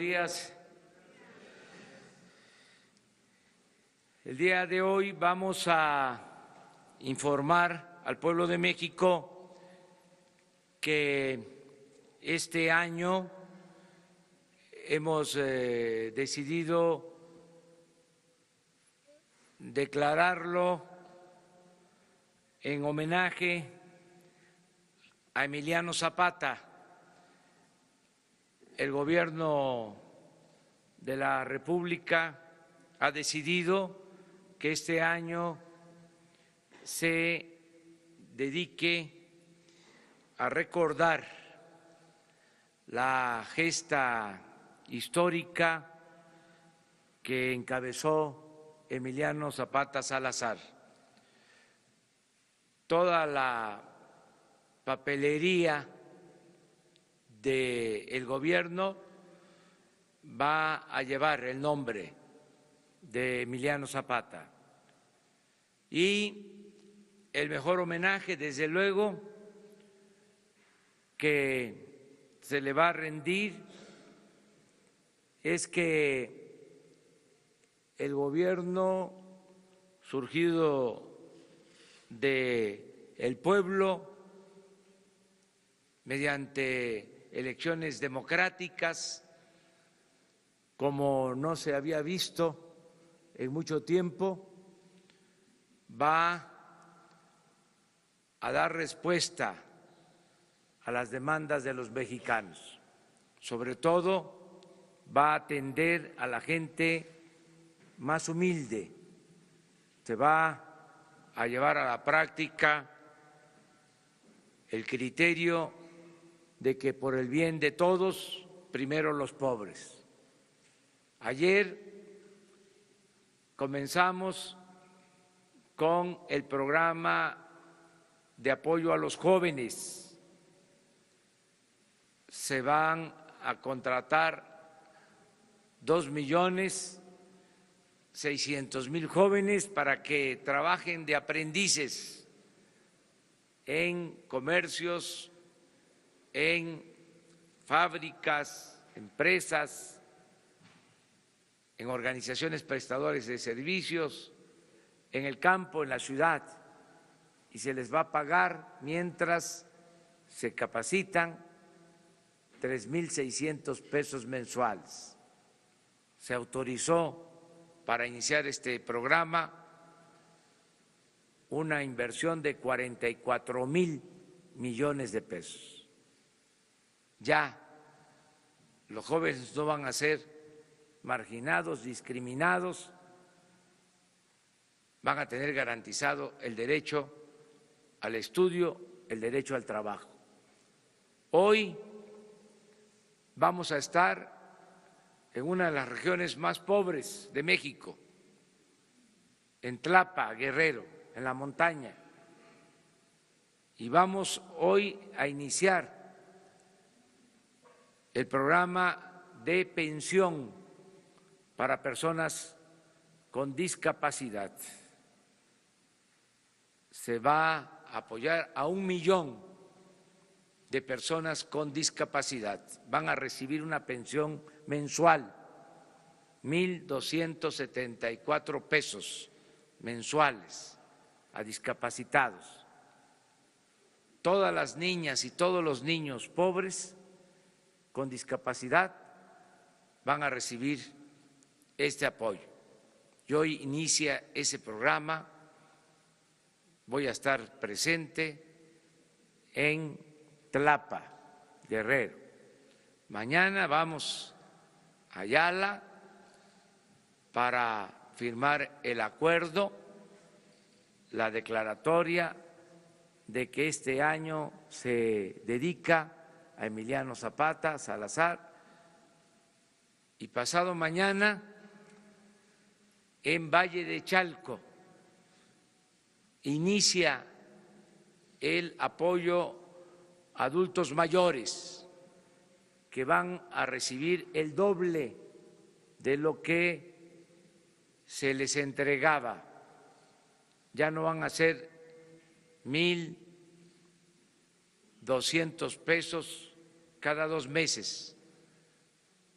días. El día de hoy vamos a informar al pueblo de México que este año hemos decidido declararlo en homenaje a Emiliano Zapata. El gobierno de la República ha decidido que este año se dedique a recordar la gesta histórica que encabezó Emiliano Zapata Salazar. Toda la papelería del gobierno va a llevar el nombre de Emiliano Zapata y el mejor homenaje, desde luego, que se le va a rendir es que el gobierno surgido del pueblo mediante elecciones democráticas, como no se había visto en mucho tiempo, va a dar respuesta a las demandas de los mexicanos. Sobre todo, va a atender a la gente más humilde. Se va a llevar a la práctica el criterio de que por el bien de todos, primero los pobres. Ayer comenzamos con el programa de apoyo a los jóvenes. Se van a contratar 2.600.000 jóvenes para que trabajen de aprendices en comercios, en fábricas, empresas, en organizaciones prestadoras de servicios, en el campo, en la ciudad, y se les va a pagar mientras se capacitan 3.600 pesos mensuales. Se autorizó para iniciar este programa una inversión de 44.000 millones de pesos. Ya los jóvenes no van a ser marginados, discriminados, van a tener garantizado el derecho al estudio, el derecho al trabajo. Hoy vamos a estar en una de las regiones más pobres de México, en Tlapa, Guerrero, en la montaña, y vamos hoy a iniciar el programa de pensión para personas con discapacidad. Se va a apoyar a 1 millón de personas con discapacidad. Van a recibir una pensión mensual, 1.274 pesos mensuales a discapacitados. Todas las niñas y todos los niños pobres con discapacidad van a recibir este apoyo. Y hoy inicia ese programa, voy a estar presente en Tlapa, Guerrero. Mañana vamos a Ayala para firmar el acuerdo, la declaratoria de que este año se dedica a Emiliano Zapata Salazar, y pasado mañana en Valle de Chalco inicia el apoyo a adultos mayores que van a recibir el doble de lo que se les entregaba. Ya no van a ser 1.200 pesos cada 2 meses,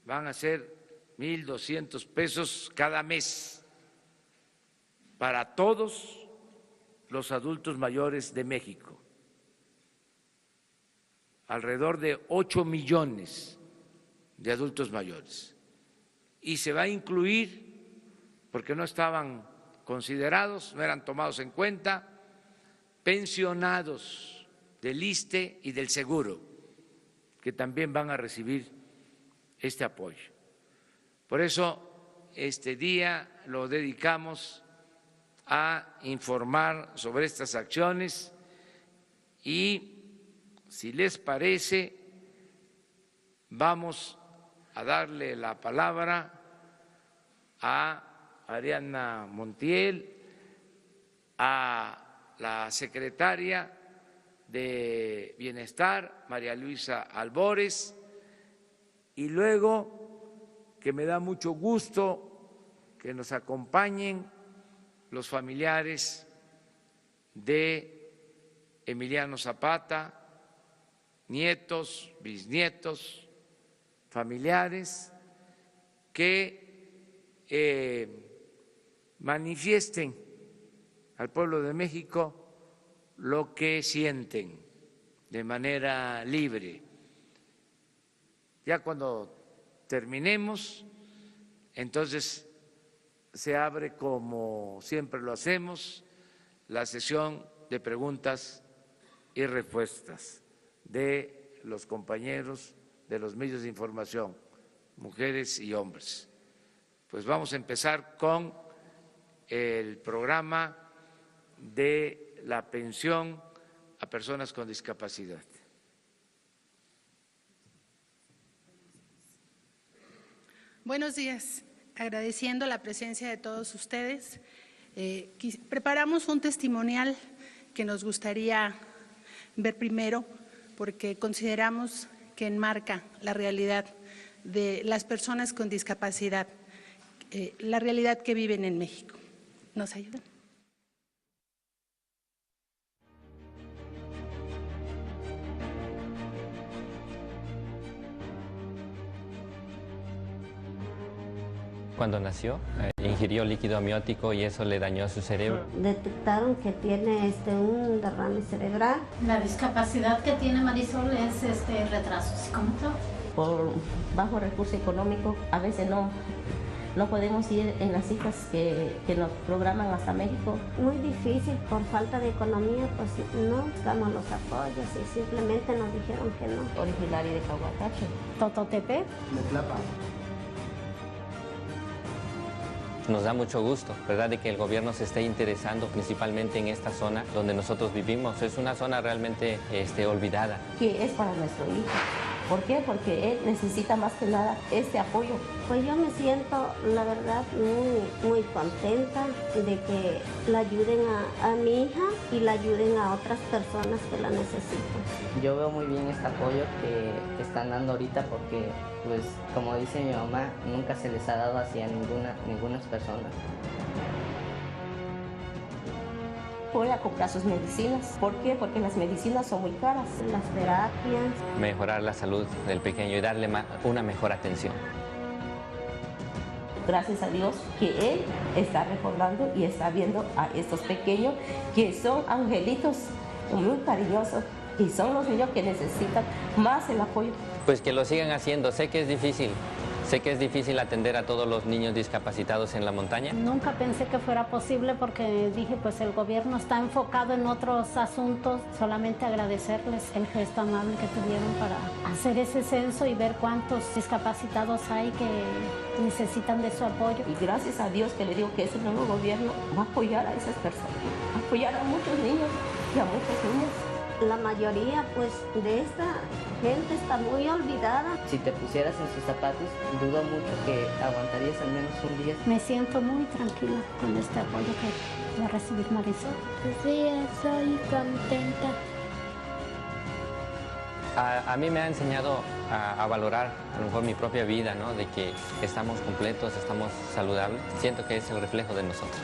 van a ser 1,200 pesos cada mes para todos los adultos mayores de México. Alrededor de 8 millones de adultos mayores. Y se va a incluir, porque no estaban considerados, no eran tomados en cuenta, pensionados del ISSSTE y del Seguro, que también van a recibir este apoyo. Por eso este día lo dedicamos a informar sobre estas acciones y, si les parece, vamos a darle la palabra a Ariadna Montiel, a la secretaria de Bienestar, María Luisa Albores, y luego, que me da mucho gusto que nos acompañen los familiares de Emiliano Zapata, nietos, bisnietos, familiares, que manifiesten al pueblo de México lo que sienten de manera libre. Ya cuando terminemos, entonces se abre, como siempre lo hacemos, la sesión de preguntas y respuestas de los compañeros de los medios de información, mujeres y hombres. Pues vamos a empezar con el programa de la pensión a personas con discapacidad. Buenos días. Agradeciendo la presencia de todos ustedes, preparamos un testimonial que nos gustaría ver primero, porque consideramos que enmarca la realidad de las personas con discapacidad, la realidad que viven en México. ¿Nos ayudan? Cuando nació, ingirió líquido amniótico y eso le dañó su cerebro. Detectaron que tiene un derrame cerebral. La discapacidad que tiene Marisol es retraso psicomotor. Por bajo recurso económico, a veces no podemos ir en las citas que nos programan hasta México. Muy difícil, por falta de economía, pues no buscamos los apoyos y simplemente nos dijeron que no. Originario de Cahuatache. Tototepec. Metlapa. Nos da mucho gusto, ¿verdad?, de que el gobierno se esté interesando principalmente en esta zona donde nosotros vivimos. Es una zona realmente olvidada. Que es para nuestro hijo. ¿Por qué? Porque él necesita más que nada este apoyo. Pues yo me siento, la verdad, muy contenta de que la ayuden a mi hija y la ayuden a otras personas que la necesitan. Yo veo muy bien este apoyo que están dando ahorita porque, pues, como dice mi mamá, nunca se les ha dado hacia ninguna persona. Voy a comprar sus medicinas. ¿Por qué? Porque las medicinas son muy caras. Las terapias. Mejorar la salud del pequeño y darle una mejor atención. Gracias a Dios que Él está recordando y está viendo a estos pequeños que son angelitos muy cariñosos y son los niños que necesitan más el apoyo. Pues que lo sigan haciendo. Sé que es difícil atender a todos los niños discapacitados en la montaña. Nunca pensé que fuera posible porque dije, pues el gobierno está enfocado en otros asuntos. Solamente agradecerles el gesto amable que tuvieron para hacer ese censo y ver cuántos discapacitados hay que necesitan de su apoyo. Y gracias a Dios que le digo que ese nuevo gobierno va a apoyar a esas personas, va a apoyar a muchos niños y a muchas niñas. La mayoría, pues, de esta gente está muy olvidada. Si te pusieras en sus zapatos, dudo mucho que aguantarías al menos un día. Me siento muy tranquila con este apoyo que va a recibir Marisol. Sí, estoy contenta. A mí me ha enseñado a valorar a lo mejor mi propia vida, ¿no? De que estamos completos, estamos saludables. Siento que es el reflejo de nosotros.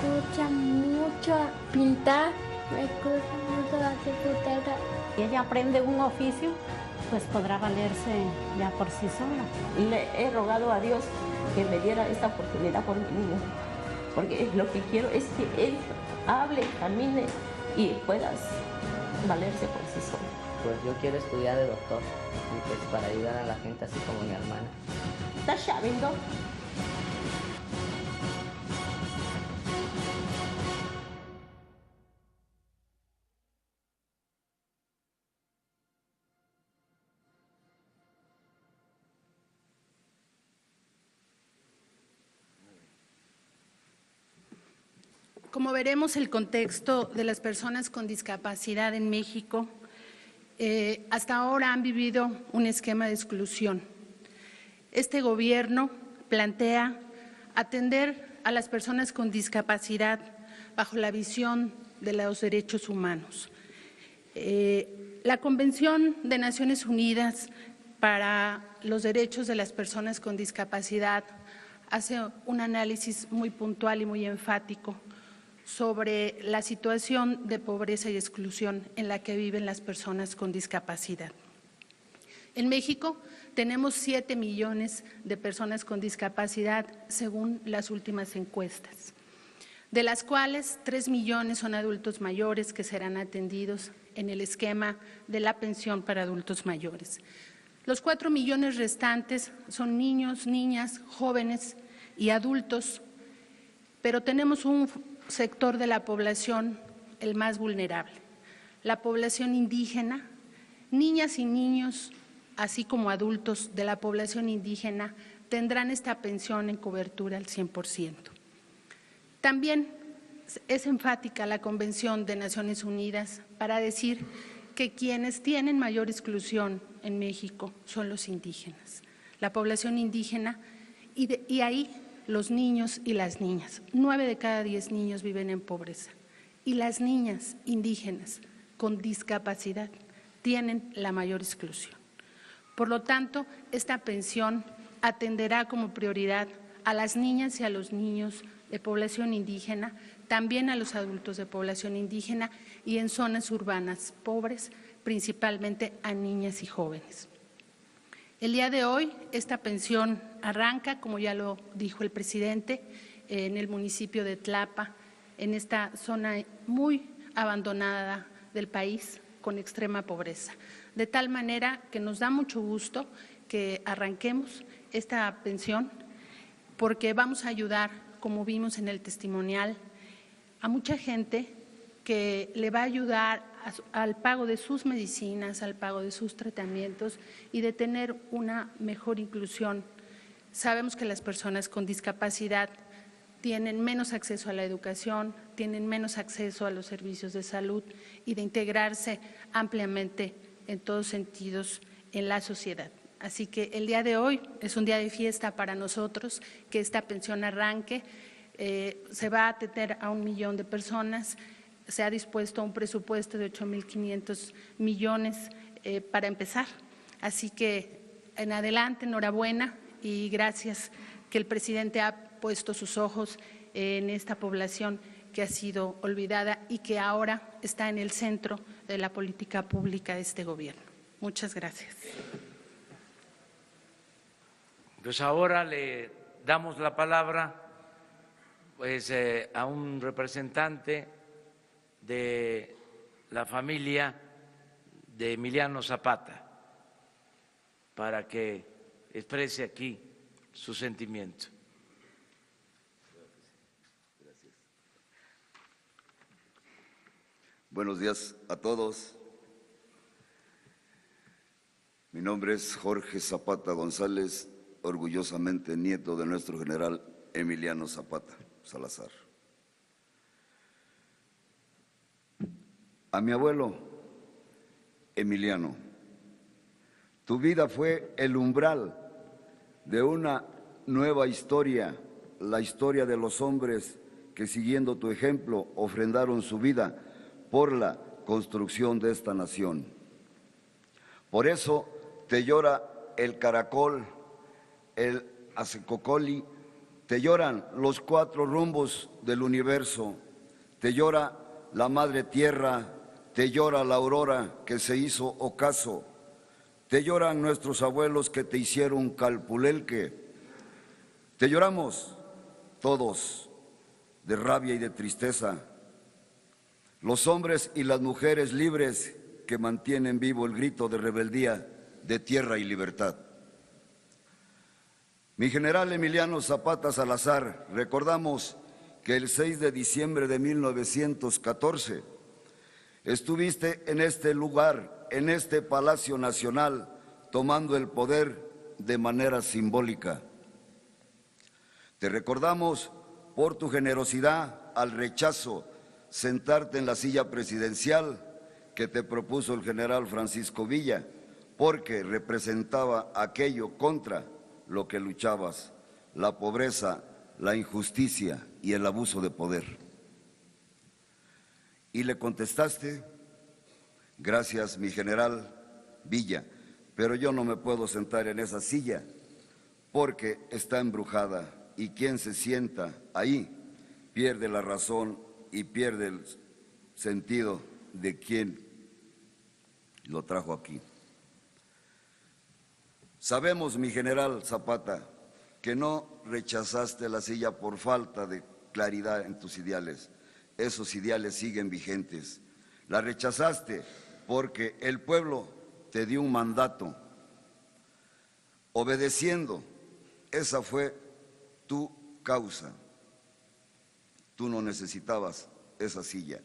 Me gusta mucho pintar. Me gusta mucho la arquitectura. Y ella aprende un oficio pues podrá valerse ya por sí sola. Le he rogado a Dios que me diera esta oportunidad por mi niño, porque lo que quiero es que él hable, camine y pueda valerse por sí solo. Pues yo quiero estudiar de doctor y pues para ayudar a la gente así como mi hermana. ¿Estás sabiendo? Como veremos, el contexto de las personas con discapacidad en México hasta ahora han vivido un esquema de exclusión. Este gobierno plantea atender a las personas con discapacidad bajo la visión de los derechos humanos. La Convención de Naciones Unidas para los Derechos de las Personas con Discapacidad hace un análisis muy puntual y muy enfático sobre la situación de pobreza y exclusión en la que viven las personas con discapacidad. En México tenemos 7 millones de personas con discapacidad según las últimas encuestas, de las cuales 3 millones son adultos mayores que serán atendidos en el esquema de la pensión para adultos mayores. Los 4 millones restantes son niños, niñas, jóvenes y adultos, pero tenemos un sector de la población el más vulnerable, la población indígena. Niñas y niños, así como adultos de la población indígena, tendrán esta pensión en cobertura al 100%. También es enfática la Convención de Naciones Unidas para decir que quienes tienen mayor exclusión en México son los indígenas, la población indígena, y ahí los niños y las niñas. 9 de cada 10 niños viven en pobreza y las niñas indígenas con discapacidad tienen la mayor exclusión. Por lo tanto, esta pensión atenderá como prioridad a las niñas y a los niños de población indígena, también a los adultos de población indígena y en zonas urbanas pobres, principalmente a niñas y jóvenes. El día de hoy esta pensión arranca, como ya lo dijo el presidente, en el municipio de Tlapa, en esta zona muy abandonada del país con extrema pobreza. De tal manera que nos da mucho gusto que arranquemos esta pensión porque vamos a ayudar, como vimos en el testimonial, a mucha gente que le va a ayudar al pago de sus medicinas, al pago de sus tratamientos y de tener una mejor inclusión. Sabemos que las personas con discapacidad tienen menos acceso a la educación, tienen menos acceso a los servicios de salud y de integrarse ampliamente en todos sentidos en la sociedad. Así que el día de hoy es un día de fiesta para nosotros, que esta pensión arranque. Se va a atender a 1 millón de personas. Se ha dispuesto un presupuesto de 8.500 millones para empezar. Así que en adelante, enhorabuena y gracias que el presidente ha puesto sus ojos en esta población que ha sido olvidada y que ahora está en el centro de la política pública de este gobierno. Muchas gracias. Pues ahora le damos la palabra a un representante de la familia de Emiliano Zapata para que exprese aquí su sentimiento. Gracias. Buenos días a todos. Mi nombre es Jorge Zapata González, orgullosamente nieto de nuestro general Emiliano Zapata Salazar. A mi abuelo Emiliano, tu vida fue el umbral de una nueva historia, la historia de los hombres que siguiendo tu ejemplo ofrendaron su vida por la construcción de esta nación. Por eso te llora el caracol, el acecocoli, te lloran los 4 rumbos del universo, te llora la madre tierra, te llora la aurora que se hizo ocaso, Te lloran nuestros abuelos que te hicieron calpulelque. Te lloramos todos de rabia y de tristeza. Los hombres y las mujeres libres que mantienen vivo el grito de rebeldía de tierra y libertad. Mi general Emiliano Zapata Salazar, recordamos que el 6 de diciembre de 1914 estuviste en este lugar, en este Palacio Nacional, tomando el poder de manera simbólica. Te recordamos por tu generosidad al rechazo sentarte en la silla presidencial que te propuso el general Francisco Villa, porque representaba aquello contra lo que luchabas, la pobreza, la injusticia y el abuso de poder. Y le contestaste: gracias, mi general Villa, pero yo no me puedo sentar en esa silla porque está embrujada y quien se sienta ahí pierde la razón y pierde el sentido de quien lo trajo aquí. Sabemos, mi general Zapata, que no rechazaste la silla por falta de claridad en tus ideales. Esos ideales siguen vigentes. La rechazaste porque el pueblo te dio un mandato. Obedeciendo, esa fue tu causa. Tú no necesitabas esa silla.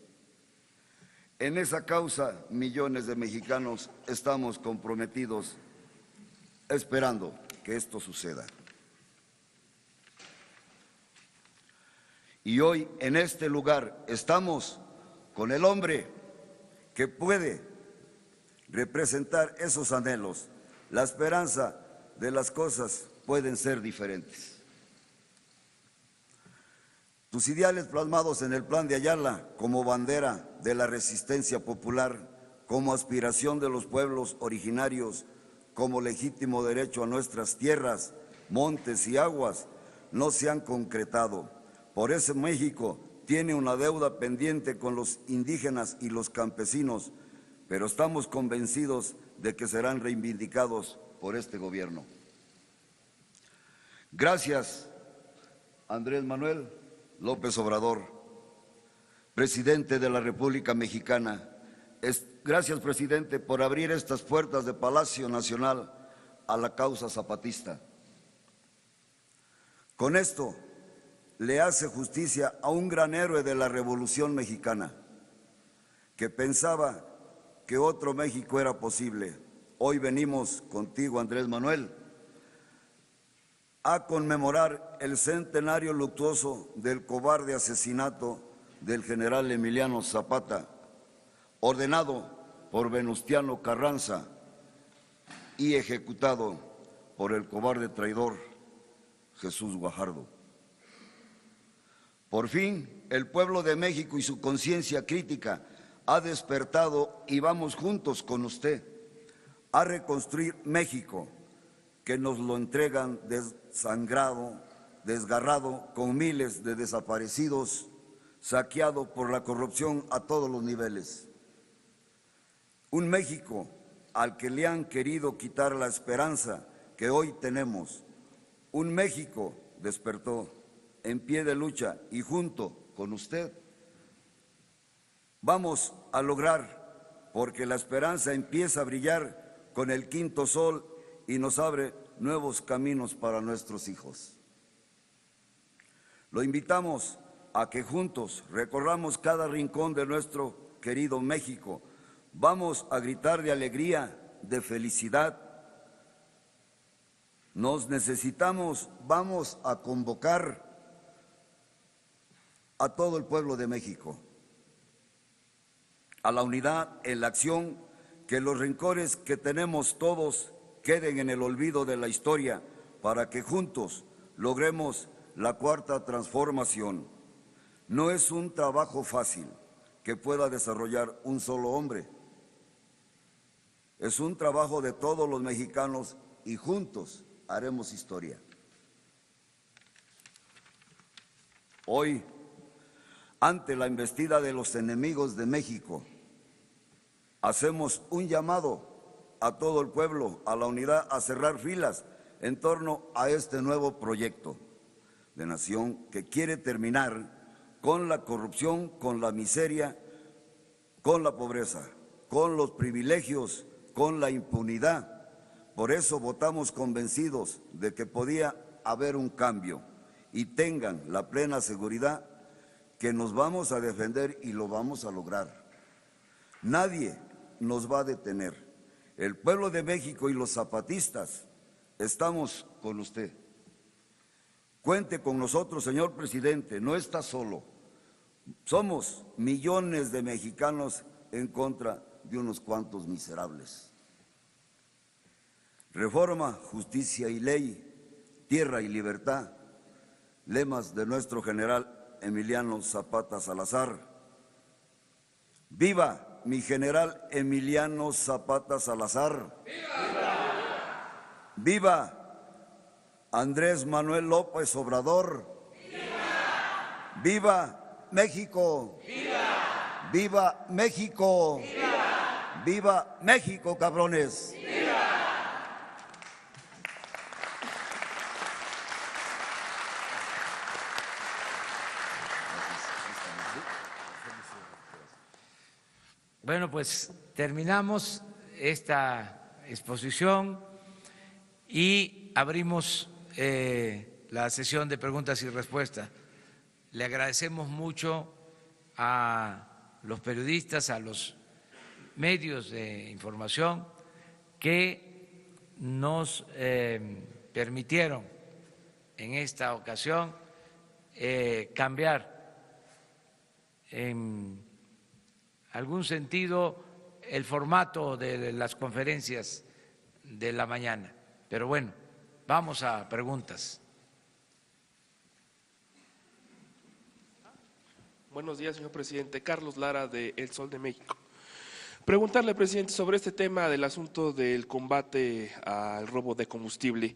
En esa causa, millones de mexicanos estamos comprometidos esperando que esto suceda. Y hoy en este lugar estamos con el hombre que puede representar esos anhelos. La esperanza de las cosas pueden ser diferentes. Tus ideales plasmados en el Plan de Ayala como bandera de la resistencia popular, como aspiración de los pueblos originarios, como legítimo derecho a nuestras tierras, montes y aguas, no se han concretado. Por eso México tiene una deuda pendiente con los indígenas y los campesinos, pero estamos convencidos de que serán reivindicados por este gobierno. Gracias, Andrés Manuel López Obrador, presidente de la República Mexicana. Gracias, presidente, por abrir estas puertas de Palacio Nacional a la causa zapatista. Con esto le hace justicia a un gran héroe de la Revolución Mexicana, que pensaba que otro México era posible. Hoy venimos contigo, Andrés Manuel, a conmemorar el centenario luctuoso del cobarde asesinato del general Emiliano Zapata, ordenado por Venustiano Carranza y ejecutado por el cobarde traidor Jesús Guajardo. Por fin, el pueblo de México y su conciencia crítica ha despertado y vamos juntos con usted a reconstruir México, que nos lo entregan desangrado, desgarrado, con miles de desaparecidos, saqueado por la corrupción a todos los niveles. Un México al que le han querido quitar la esperanza que hoy tenemos. Un México despertó en pie de lucha y junto con usted vamos a lograr, porque la esperanza empieza a brillar con el quinto sol y nos abre nuevos caminos para nuestros hijos. Lo invitamos a que juntos recorramos cada rincón de nuestro querido México. Vamos a gritar de alegría, de felicidad. Nos necesitamos, vamos a convocar a todo el pueblo de México a la unidad en la acción, que los rencores que tenemos todos queden en el olvido de la historia, para que juntos logremos la cuarta transformación. No es un trabajo fácil que pueda desarrollar un solo hombre. Es un trabajo de todos los mexicanos y juntos haremos historia. Hoy, ante la embestida de los enemigos de México, hacemos un llamado a todo el pueblo, a la unidad, a cerrar filas en torno a este nuevo proyecto de nación que quiere terminar con la corrupción, con la miseria, con la pobreza, con los privilegios, con la impunidad. Por eso votamos convencidos de que podía haber un cambio y tengan la plena seguridad que nos vamos a defender y lo vamos a lograr. Nadie nos va a detener. El pueblo de México y los zapatistas estamos con usted. Cuente con nosotros, señor presidente, no está solo. Somos millones de mexicanos en contra de unos cuantos miserables. Reforma, justicia y ley, tierra y libertad, lemas de nuestro general Emiliano Zapata Salazar. ¡Viva mi general Emiliano Zapata Salazar! ¡Viva! ¡Viva Andrés Manuel López Obrador! ¡Viva! ¡Viva México! ¡Viva! ¡Viva México! ¡Viva! ¡Viva México, cabrones! ¡Viva! Bueno, pues terminamos esta exposición y abrimos la sesión de preguntas y respuestas. Le agradecemos mucho a los periodistas, a los medios de información que nos permitieron en esta ocasión cambiar en algún sentido el formato de las conferencias de la mañana. Pero bueno, vamos a preguntas. Buenos días, señor presidente. Carlos Lara, de El Sol de México. Preguntarle, presidente, sobre este tema del asunto del combate al robo de combustible.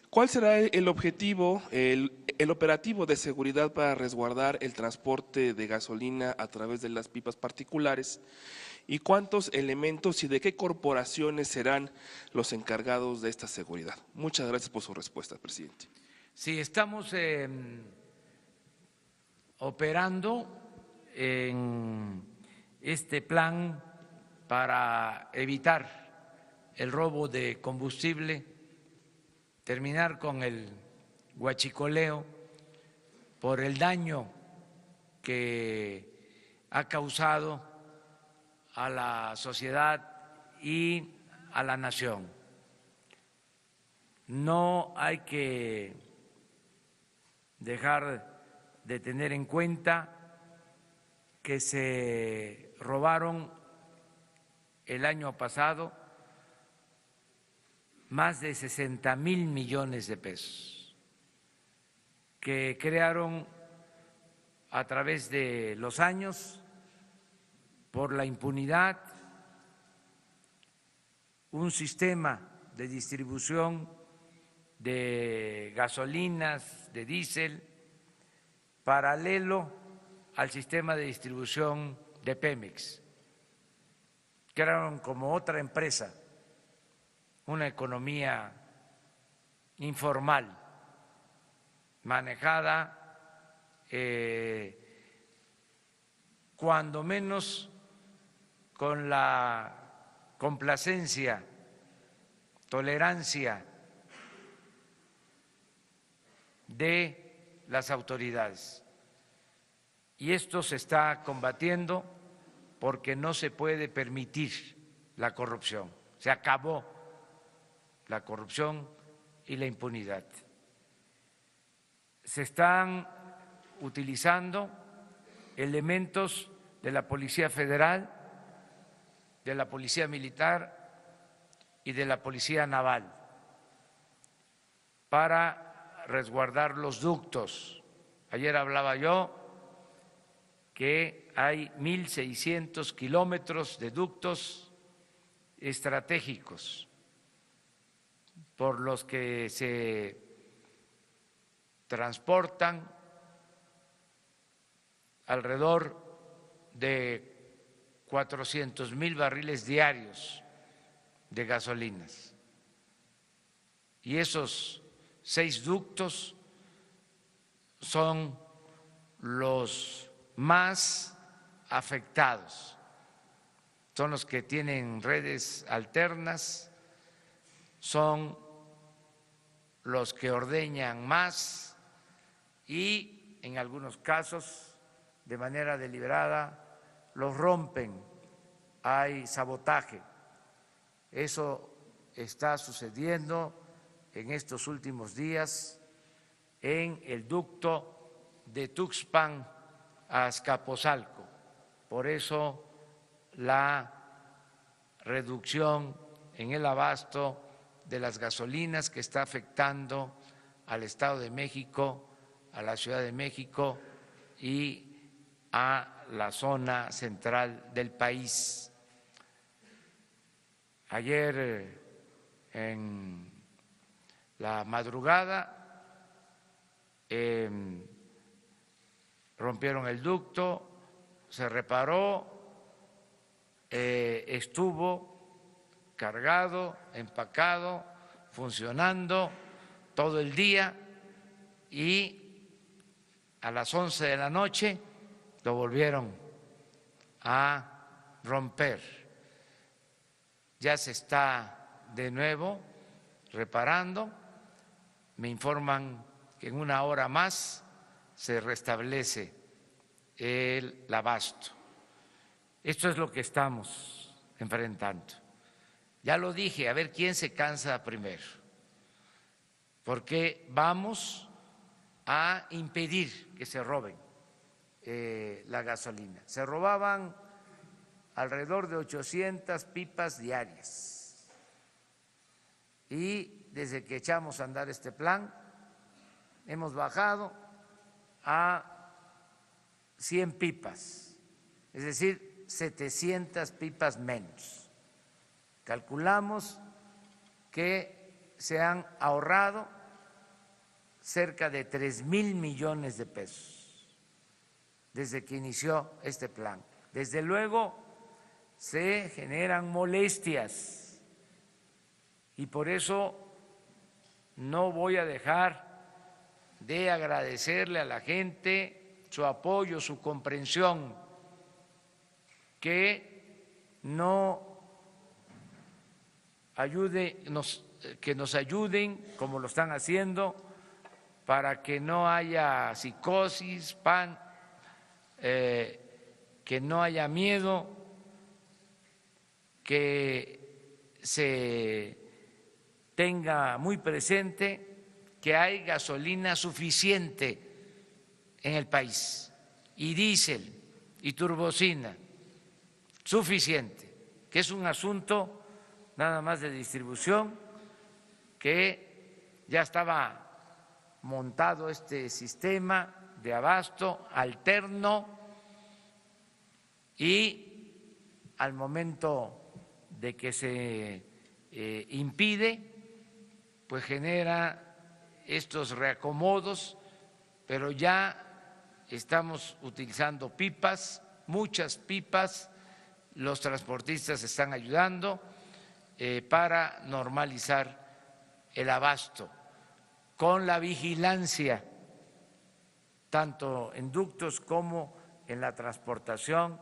¿Cuál será el objetivo, el operativo de seguridad para resguardar el transporte de gasolina a través de las pipas particulares? ¿Y cuántos elementos y de qué corporaciones serán los encargados de esta seguridad? Muchas gracias por su respuesta, presidente. Sí, estamos operando en este plan para evitar el robo de combustible, terminar con el huachicoleo por el daño que ha causado a la sociedad y a la nación. No hay que dejar de tener en cuenta que se robaron el año pasado más de 60,000 millones de pesos, que crearon a través de los años, por la impunidad, un sistema de distribución de gasolinas, de diésel, paralelo al sistema de distribución de Pemex. Crearon como otra empresa, una economía informal, manejada cuando menos con la complacencia, tolerancia de las autoridades. Y esto se está combatiendo porque no se puede permitir la corrupción. Se acabó la corrupción y la impunidad. Se están utilizando elementos de la Policía Federal, de la Policía Militar y de la Policía Naval para resguardar los ductos. Ayer hablaba yo que hay 1,600 kilómetros de ductos estratégicos por los que se transportan alrededor de 400,000 barriles diarios de gasolinas. Y esos 6 ductos son los más afectados, son los que tienen redes alternas, son los que ordeñan más y en algunos casos de manera deliberada los rompen, hay sabotaje. Eso está sucediendo en estos últimos días en el ducto de Tuxpan a Azcapotzalco. Por eso la reducción en el abasto de las gasolinas que está afectando al Estado de México, a la Ciudad de México y a la zona central del país. Ayer en la madrugada rompieron el ducto, se reparó, estuvo cargado, empacado, funcionando todo el día y a las 11 de la noche lo volvieron a romper. Ya se está de nuevo reparando, me informan que en una hora más se restablece el abasto. Esto es lo que estamos enfrentando. Ya lo dije, a ver quién se cansa primero, porque vamos a impedir que se roben la gasolina. Se robaban alrededor de 800 pipas diarias y desde que echamos a andar este plan hemos bajado a 100 pipas, es decir, 700 pipas menos. Calculamos que se han ahorrado cerca de 3,000 millones de pesos desde que inició este plan. Desde luego se generan molestias y por eso no voy a dejar de agradecerle a la gente su apoyo, su comprensión, que nos ayuden como lo están haciendo para que no haya psicosis, que no haya miedo, que se tenga muy presente que hay gasolina suficiente en el país y diésel y turbocina suficiente, que es un asunto nada más de distribución, que ya estaba montado este sistema de abasto alterno y al momento de que se impide, pues genera estos reacomodos, pero ya estamos utilizando pipas, muchas pipas, los transportistas están ayudando para normalizar el abasto con la vigilancia, tanto en ductos como en la transportación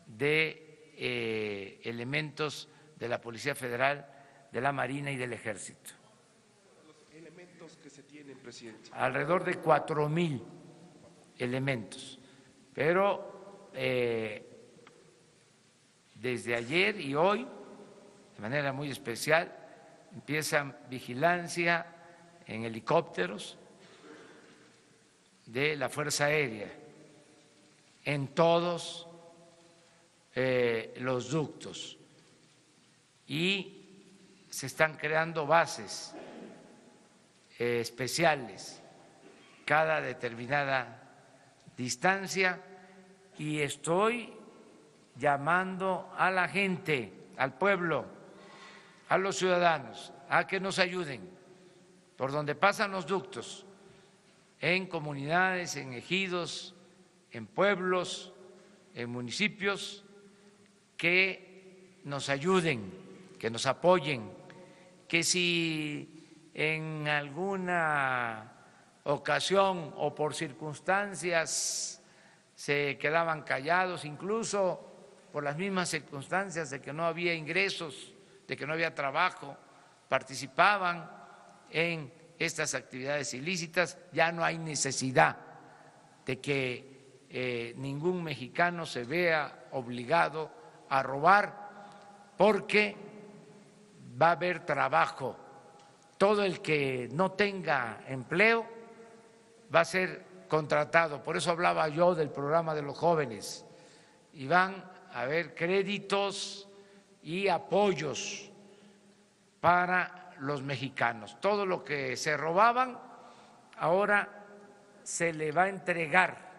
de elementos de la Policía Federal, de la Marina y del Ejército. Los elementos que se tienen, presidente. Alrededor de 4,000 elementos, pero desde ayer y hoy, de manera muy especial, empiezan vigilancia en helicópteros de la Fuerza Aérea en todos los ductos y se están creando bases especiales cada determinada distancia y estoy llamando a la gente, al pueblo, a los ciudadanos, a que nos ayuden por donde pasan los ductos, en comunidades, en ejidos, en pueblos, en municipios, que nos ayuden, que nos apoyen, que si en alguna ocasión o por circunstancias se quedaban callados, incluso por las mismas circunstancias de que no había ingresos, de que no había trabajo, participaban en estas actividades ilícitas, ya no hay necesidad de que ningún mexicano se vea obligado a robar, porque va a haber trabajo. Todo el que no tenga empleo va a ser contratado. Por eso hablaba yo del programa de los jóvenes. Y van a haber créditos y apoyos para los mexicanos. Todo lo que se robaban ahora se le va a entregar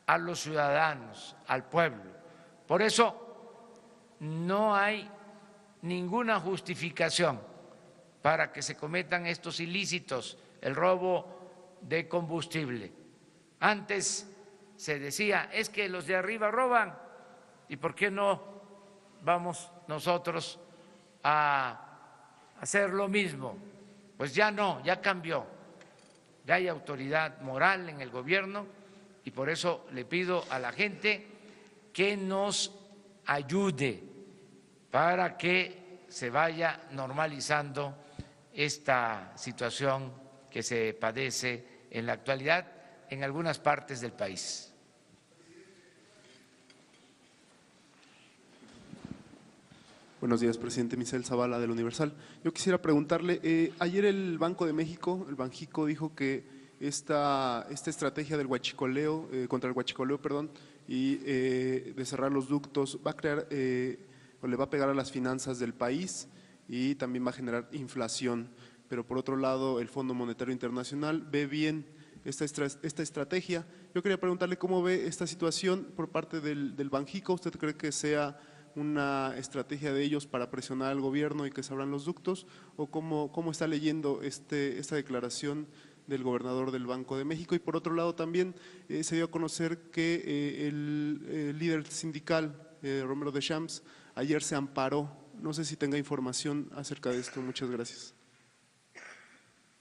a los ciudadanos, al pueblo. Por eso no hay ninguna justificación para que se cometan estos ilícitos, el robo de combustible. Antes se decía, es que los de arriba roban, ¿y por qué no vamos nosotros a hacer lo mismo? Pues ya no, ya cambió, ya hay autoridad moral en el gobierno y por eso le pido a la gente que nos ayude para que se vaya normalizando esta situación que se padece en la actualidad en algunas partes del país. Buenos días, presidente. Misael Zavala, del Universal. Yo quisiera preguntarle, ayer el Banco de México, el Banjico, dijo que esta estrategia del huachicoleo, contra el huachicoleo, y de cerrar los ductos, va a crear o le va a pegar a las finanzas del país y también va a generar inflación. Pero por otro lado, el Fondo Monetario Internacional ve bien esta estrategia. Yo quería preguntarle cómo ve esta situación por parte del Banjico. ¿Usted cree que sea una estrategia de ellos para presionar al gobierno y que se abran los ductos? ¿O cómo está leyendo esta declaración del gobernador del Banco de México? Y por otro lado también se dio a conocer que el líder sindical, Romero Deschamps, ayer se amparó. No sé si tenga información acerca de esto. Muchas gracias.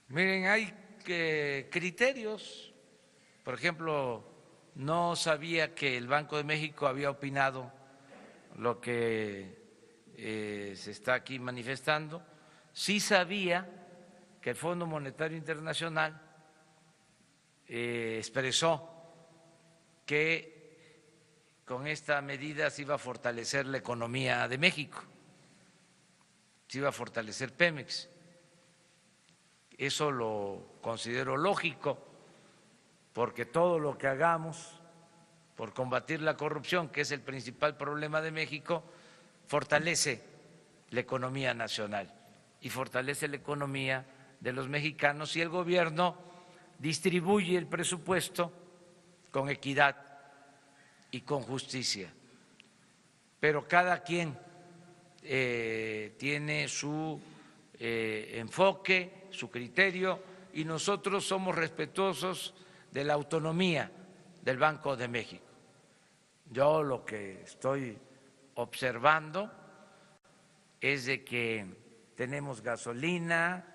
Miren, hay criterios. Por ejemplo, no sabía que el Banco de México había opinado lo que se está aquí manifestando. Sí sabía que el Fondo Monetario Internacional expresó que con esta medida se iba a fortalecer la economía de México, se iba a fortalecer Pemex. Eso lo considero lógico, porque todo lo que hagamos por combatir la corrupción, que es el principal problema de México, fortalece la economía nacional y fortalece la economía de los mexicanos, y el gobierno distribuye el presupuesto con equidad y con justicia. Pero cada quien tiene su enfoque, su criterio, y nosotros somos respetuosos de la autonomía del Banco de México. Yo lo que estoy observando es de que tenemos gasolina,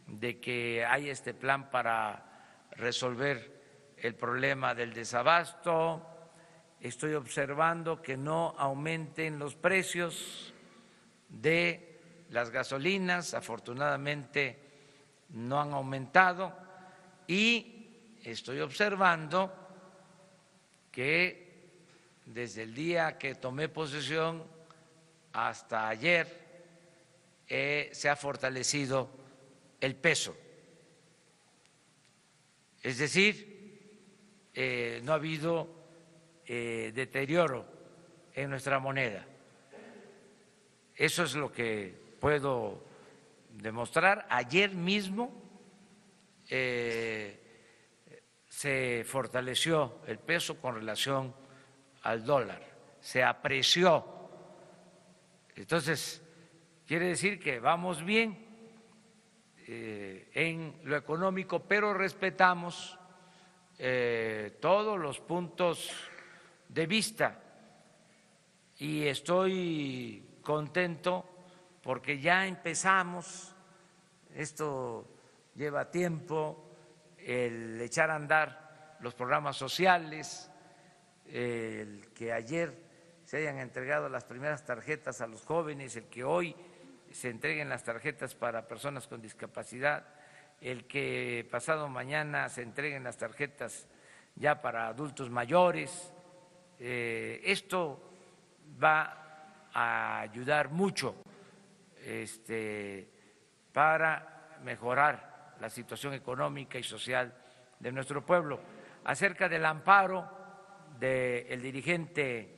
de que hay este plan para resolver el problema del desabasto. Estoy observando que no aumenten los precios de las gasolinas, afortunadamente no han aumentado, y estoy observando que desde el día que tomé posesión hasta ayer se ha fortalecido el peso. Es decir, no ha habido deterioro en nuestra moneda. Eso es lo que puedo demostrar. Ayer mismo se fortaleció el peso con relación al dólar, se apreció. Entonces, quiere decir que vamos bien en lo económico, pero respetamos todos los puntos de vista, y estoy contento porque ya empezamos, esto lleva tiempo, el echar a andar los programas sociales, el que ayer se hayan entregado las primeras tarjetas a los jóvenes, el que hoy se entreguen las tarjetas para personas con discapacidad, el que pasado mañana se entreguen las tarjetas ya para adultos mayores. Esto va a ayudar mucho para mejorar la situación económica y social de nuestro pueblo. Acerca del amparo del dirigente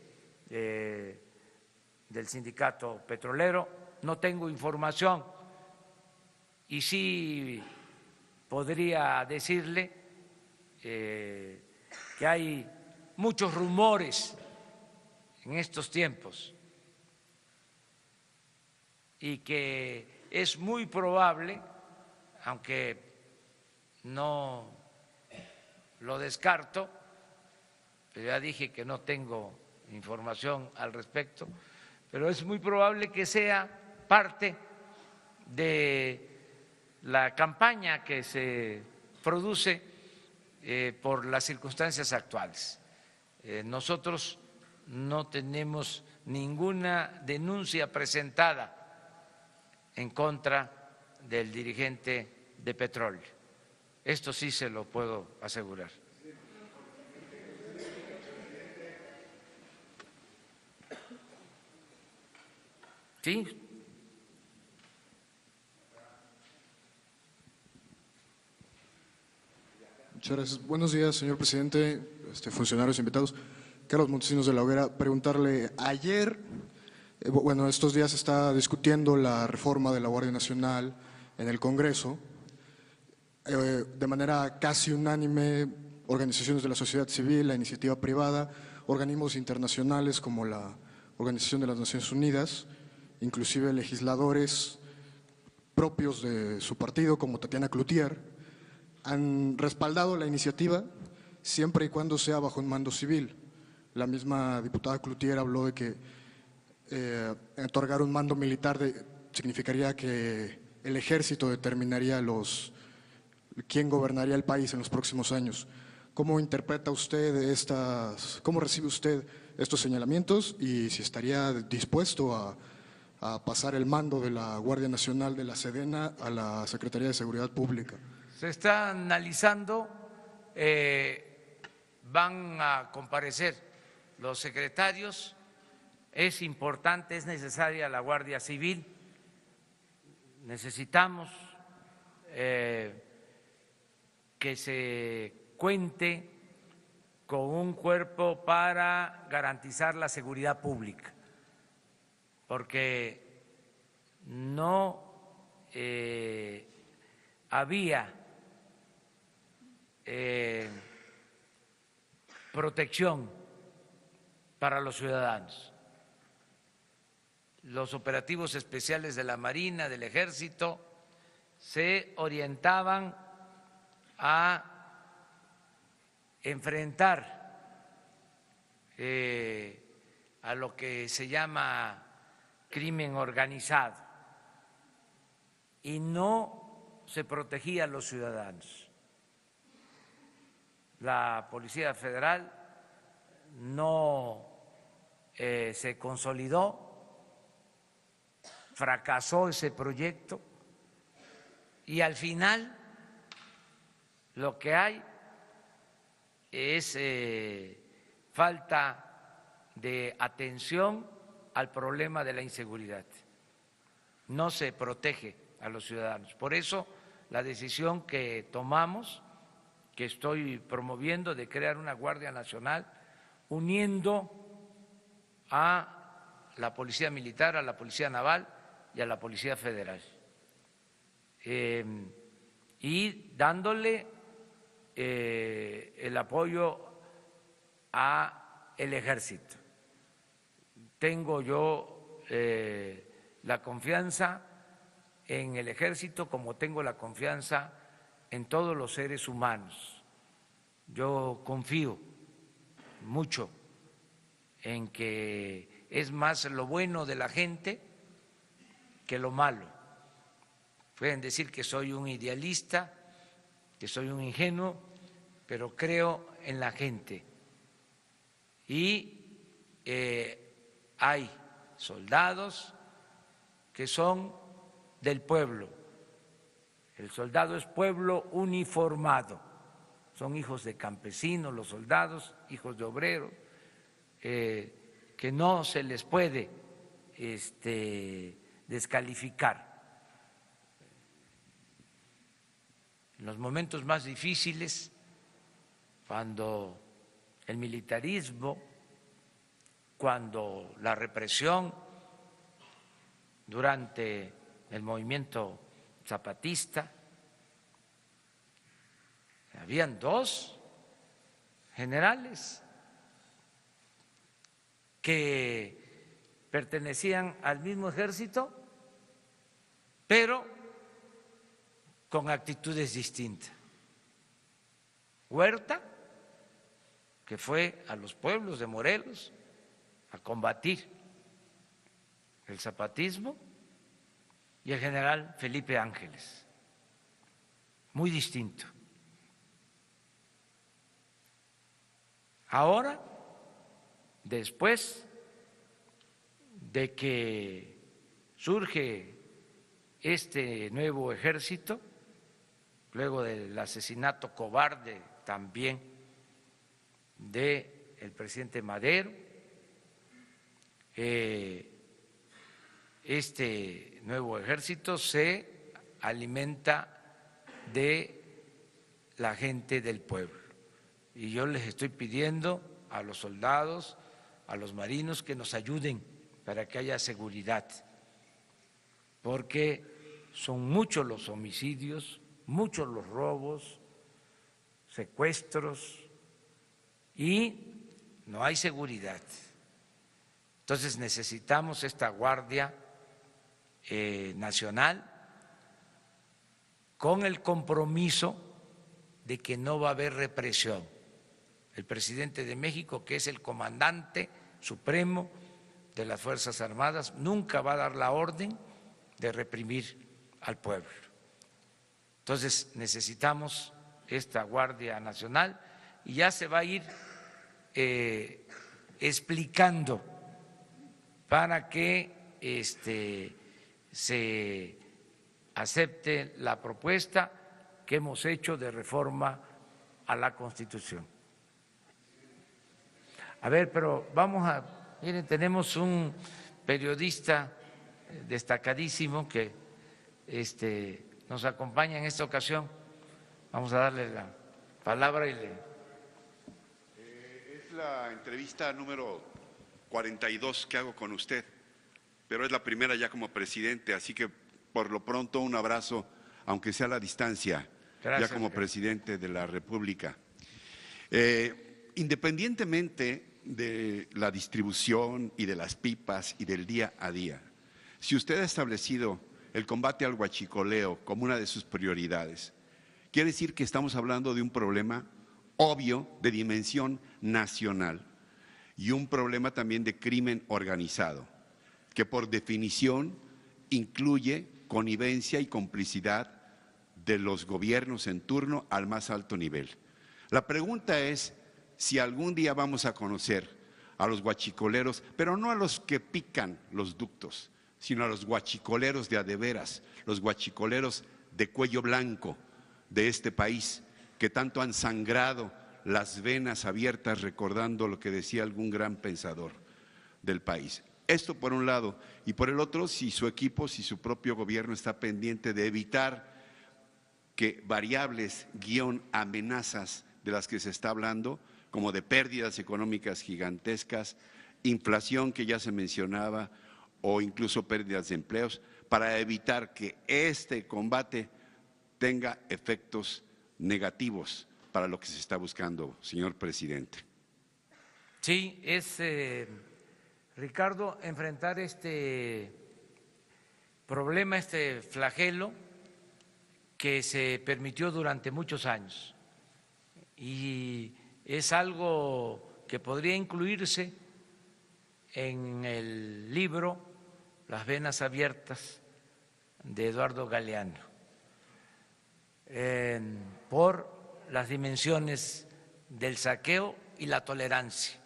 del sindicato petrolero, no tengo información y sí podría decirle que hay muchos rumores en estos tiempos y que es muy probable, aunque no lo descarto, pero ya dije que no tengo información al respecto, pero es muy probable que sea parte de la campaña que se produce por las circunstancias actuales. Nosotros no tenemos ninguna denuncia presentada en contra del dirigente de petróleo. Esto sí se lo puedo asegurar. ¿Sí? Muchas gracias. Buenos días, señor presidente, funcionarios invitados. Carlos Montesinos de la Hoguera, preguntarle, ayer, estos días se está discutiendo la reforma de la Guardia Nacional en el Congreso. De manera casi unánime, organizaciones de la sociedad civil, la iniciativa privada, organismos internacionales como la Organización de las Naciones Unidas, inclusive legisladores propios de su partido como Tatiana Cloutier, han respaldado la iniciativa siempre y cuando sea bajo un mando civil. La misma diputada Cloutier habló de que otorgar un mando militar significaría que el ejército determinaría quién gobernaría el país en los próximos años. ¿Cómo interpreta usted cómo recibe usted estos señalamientos y si estaría dispuesto a pasar el mando de la Guardia Nacional de la Sedena a la Secretaría de Seguridad Pública? Se está analizando, van a comparecer los secretarios, es importante, es necesaria la Guardia Civil, necesitamos que se cuente con un cuerpo para garantizar la seguridad pública, porque no había protección para los ciudadanos. Los operativos especiales de la Marina, del Ejército, se orientaban a enfrentar a lo que se llama crimen organizado y no se protegía a los ciudadanos. La Policía Federal no se consolidó, fracasó ese proyecto y al final lo que hay es falta de atención al problema de la inseguridad. No se protege a los ciudadanos. Por eso la decisión que tomamos, que estoy promoviendo, de crear una Guardia Nacional uniendo a la Policía Militar, a la Policía Naval y a la Policía Federal, y dándole el apoyo a el Ejército. Tengo yo la confianza en el Ejército como tengo la confianza en todos los seres humanos. Yo confío mucho en que es más lo bueno de la gente que lo malo. Pueden decir que soy un idealista, que soy un ingenuo, pero creo en la gente. Y hay soldados que son del pueblo. El soldado es pueblo uniformado. Son hijos de campesinos, los soldados, hijos de obreros, que no se les puede descalificar. En los momentos más difíciles, cuando el militarismo, cuando la represión durante el movimiento zapatista, habían 2 generales que pertenecían al mismo ejército, pero con actitudes distintas. Huerta, que fue a los pueblos de Morelos a combatir el zapatismo, y el general Felipe Ángeles, muy distinto. Ahora, después de que surge este nuevo ejército, luego del asesinato cobarde también del presidente Madero, este nuevo ejército se alimenta de la gente del pueblo. Y yo les estoy pidiendo a los soldados, a los marinos, que nos ayuden para que haya seguridad, porque son muchos los homicidios, muchos los robos, secuestros, y no hay seguridad. Entonces necesitamos esta Guardia Nacional con el compromiso de que no va a haber represión. El presidente de México, que es el comandante supremo de las Fuerzas Armadas, nunca va a dar la orden de reprimir al pueblo. Entonces necesitamos esta Guardia Nacional y ya se va a ir explicando para que se acepte la propuesta que hemos hecho de reforma a la Constitución. A ver, pero miren, tenemos un periodista destacadísimo que nos acompaña en esta ocasión. Vamos a darle la palabra y le... Es la entrevista número 42 que hago con usted, pero es la primera ya como presidente, así que por lo pronto un abrazo, aunque sea a la distancia. Gracias, ya como presidente de la República. Independientemente de la distribución y de las pipas y del día a día, si usted ha establecido el combate al huachicoleo como una de sus prioridades, quiere decir que estamos hablando de un problema obvio de dimensión nacional y un problema también de crimen organizado, que por definición incluye connivencia y complicidad de los gobiernos en turno al más alto nivel. La pregunta es si algún día vamos a conocer a los huachicoleros, pero no a los que pican los ductos, sino a los huachicoleros de a de veras, los huachicoleros de cuello blanco de este país, que tanto han sangrado las venas abiertas recordando lo que decía algún gran pensador del país. Esto por un lado, y por el otro, si su equipo, si su propio gobierno está pendiente de evitar que variables, amenazas de las que se está hablando, como de pérdidas económicas gigantescas, inflación que ya se mencionaba, o incluso pérdidas de empleos, para evitar que este combate tenga efectos negativos para lo que se está buscando, señor presidente. Sí, es, Ricardo, enfrentar este problema, este flagelo que se permitió durante muchos años, y es algo que podría incluirse en el libro Las venas abiertas de Eduardo Galeano, por las dimensiones del saqueo y la tolerancia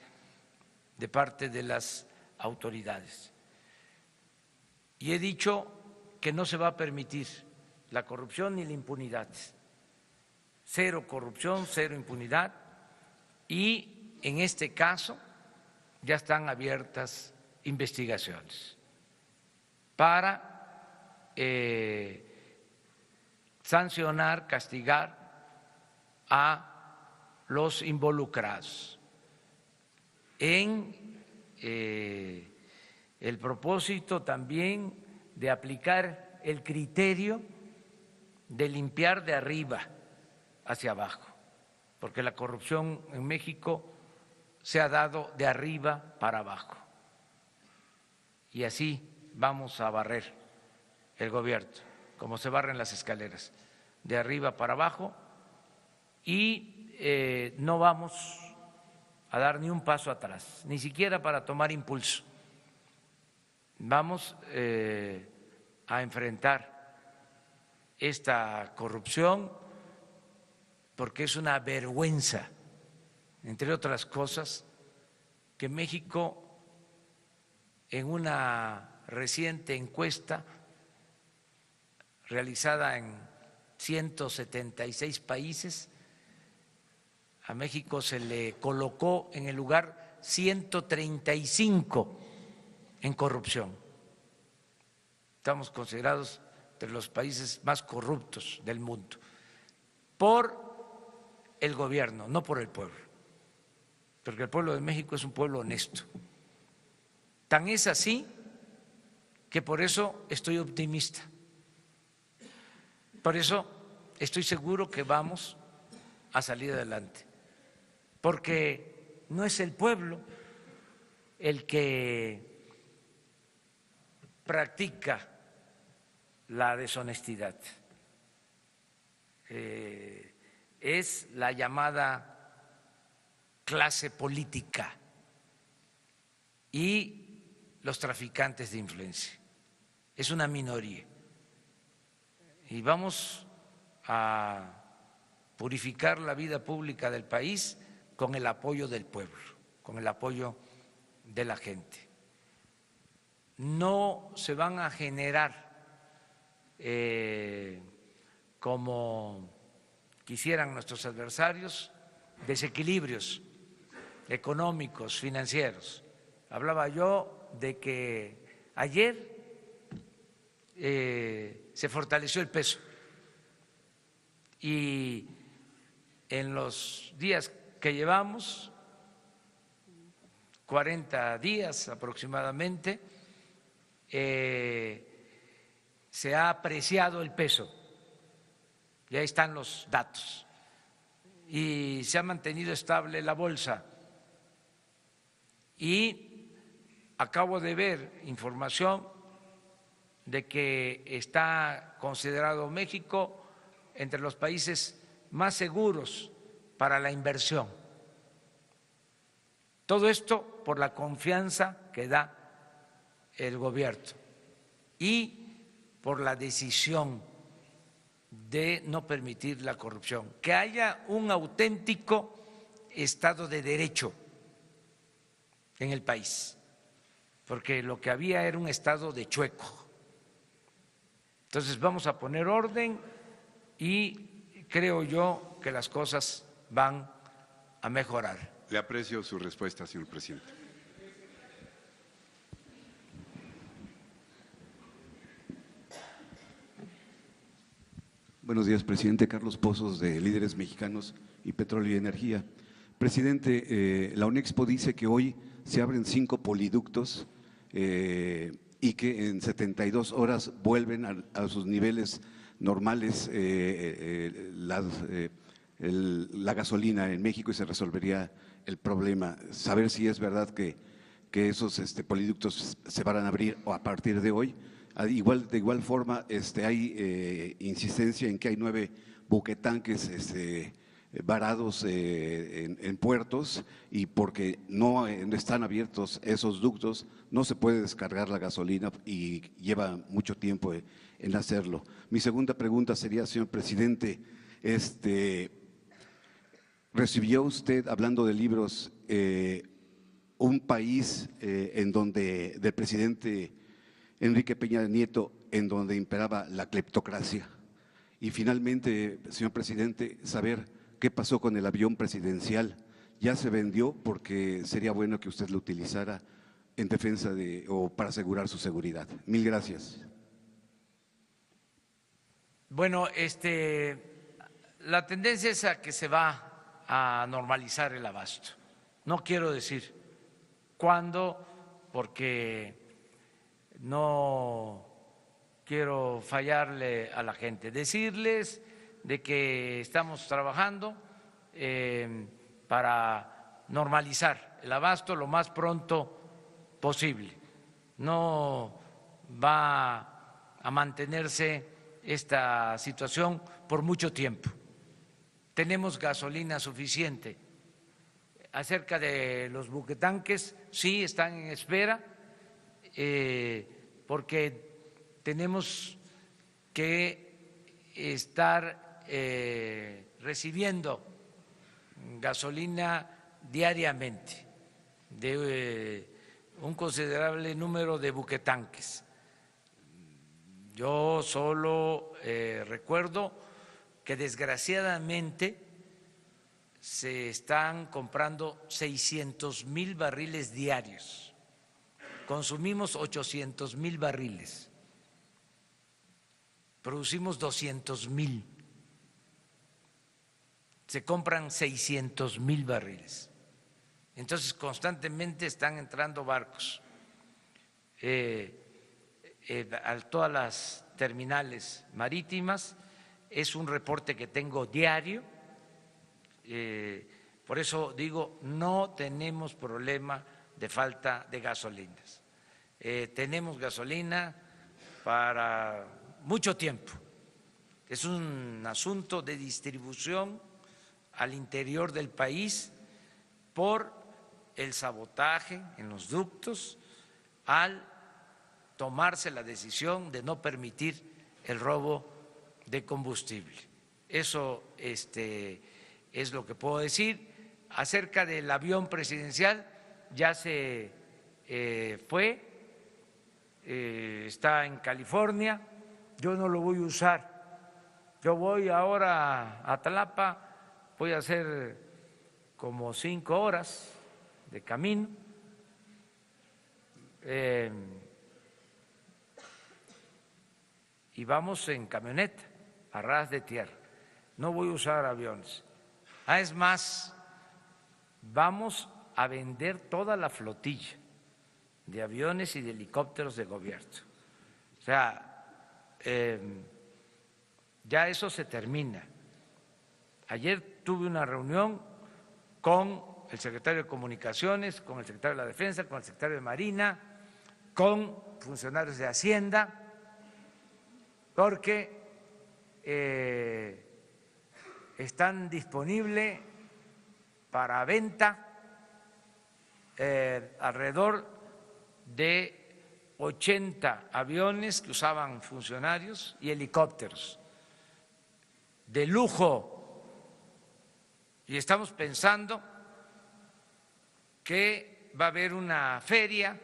de parte de las autoridades. Y he dicho que no se va a permitir la corrupción ni la impunidad. Cero corrupción, cero impunidad, y en este caso ya están abiertas investigaciones para sancionar, castigar a los involucrados en el propósito también de aplicar el criterio de limpiar de arriba hacia abajo, porque la corrupción en México se ha dado de arriba para abajo, y así vamos a barrer el gobierno, como se barren las escaleras, de arriba para abajo, y no vamos a dar ni un paso atrás, ni siquiera para tomar impulso. Vamos a enfrentar esta corrupción porque es una vergüenza, entre otras cosas, que México, en una reciente encuesta realizada en 176 países, a México se le colocó en el lugar 135 en corrupción. Estamos considerados entre los países más corruptos del mundo por el gobierno, no por el pueblo, porque el pueblo de México es un pueblo honesto. Tan es así que por eso estoy optimista, por eso estoy seguro que vamos a salir adelante, porque no es el pueblo el que practica la deshonestidad, es la llamada clase política y los traficantes de influencia. Es una minoría. Y vamos a purificar la vida pública del país con el apoyo del pueblo, con el apoyo de la gente. No se van a generar como quisieran nuestros adversarios desequilibrios económicos, financieros. Hablaba yo de que ayer se fortaleció el peso y en los días que llevamos, 40 días aproximadamente, se ha apreciado el peso, y ahí están los datos, y se ha mantenido estable la bolsa. Y acabo de ver información de que está considerado México entre los países más seguros para la inversión. Todo esto por la confianza que da el gobierno y por la decisión de no permitir la corrupción, que haya un auténtico Estado de Derecho en el país, porque lo que había era un estado de chueco. Entonces vamos a poner orden y creo yo que las cosas van a mejorar. Le aprecio su respuesta, señor presidente. Buenos días, presidente. Carlos Pozos, de Líderes Mexicanos y Petróleo y Energía. Presidente, la UNEXPO dice que hoy se abren 5 poliductos y que en 72 horas vuelven a sus niveles normales la gasolina en México y se resolvería el problema. Saber si es verdad que esos poliductos se van a abrir a partir de hoy. De igual forma, hay insistencia en que hay 9 buquetanques varados en puertos, y porque no están abiertos esos ductos no se puede descargar la gasolina y lleva mucho tiempo en hacerlo. Mi segunda pregunta sería, señor presidente, ¿recibió usted, hablando de libros, un país en donde, del presidente Enrique Peña Nieto, en donde imperaba la cleptocracia? Y finalmente, señor presidente, saber qué pasó con el avión presidencial. ¿Ya se vendió? Porque sería bueno que usted lo utilizara en defensa o para asegurar su seguridad. Mil gracias. Bueno, la tendencia es a que se va a normalizar el abasto. No quiero decir cuándo, porque no quiero fallarle a la gente. Decirles de que estamos trabajando para normalizar el abasto lo más pronto posible. No va a mantenerse esta situación por mucho tiempo. Tenemos gasolina suficiente. Acerca de los buquetanques, sí están en espera, porque tenemos que estar recibiendo gasolina diariamente de un considerable número de buquetanques. Yo solo recuerdo que desgraciadamente se están comprando 600,000 barriles diarios. Consumimos 800,000 barriles. Producimos 200,000. Se compran 600,000 barriles. Entonces, constantemente están entrando barcos a todas las terminales marítimas. Es un reporte que tengo diario. Por eso digo, no tenemos problema de falta de gasolinas. Tenemos gasolina para mucho tiempo. Es un asunto de distribución al interior del país por el sabotaje en los ductos al tomarse la decisión de no permitir el robo de combustible. Eso es lo que puedo decir. Acerca del avión presidencial, ya se fue, está en California. Yo no lo voy a usar. Yo voy ahora a Tlapa, voy a hacer como 5 horas de camino. Y vamos en camioneta, a ras de tierra. No voy a usar aviones. Es más, vamos a vender toda la flotilla de aviones y de helicópteros de gobierno. O sea, ya eso se termina. Ayer tuve una reunión con el secretario de Comunicaciones, con el secretario de la Defensa, con el secretario de Marina, con funcionarios de Hacienda, porque están disponibles para venta alrededor de 80 aviones que usaban funcionarios y helicópteros de lujo. Y estamos pensando que va a haber una feria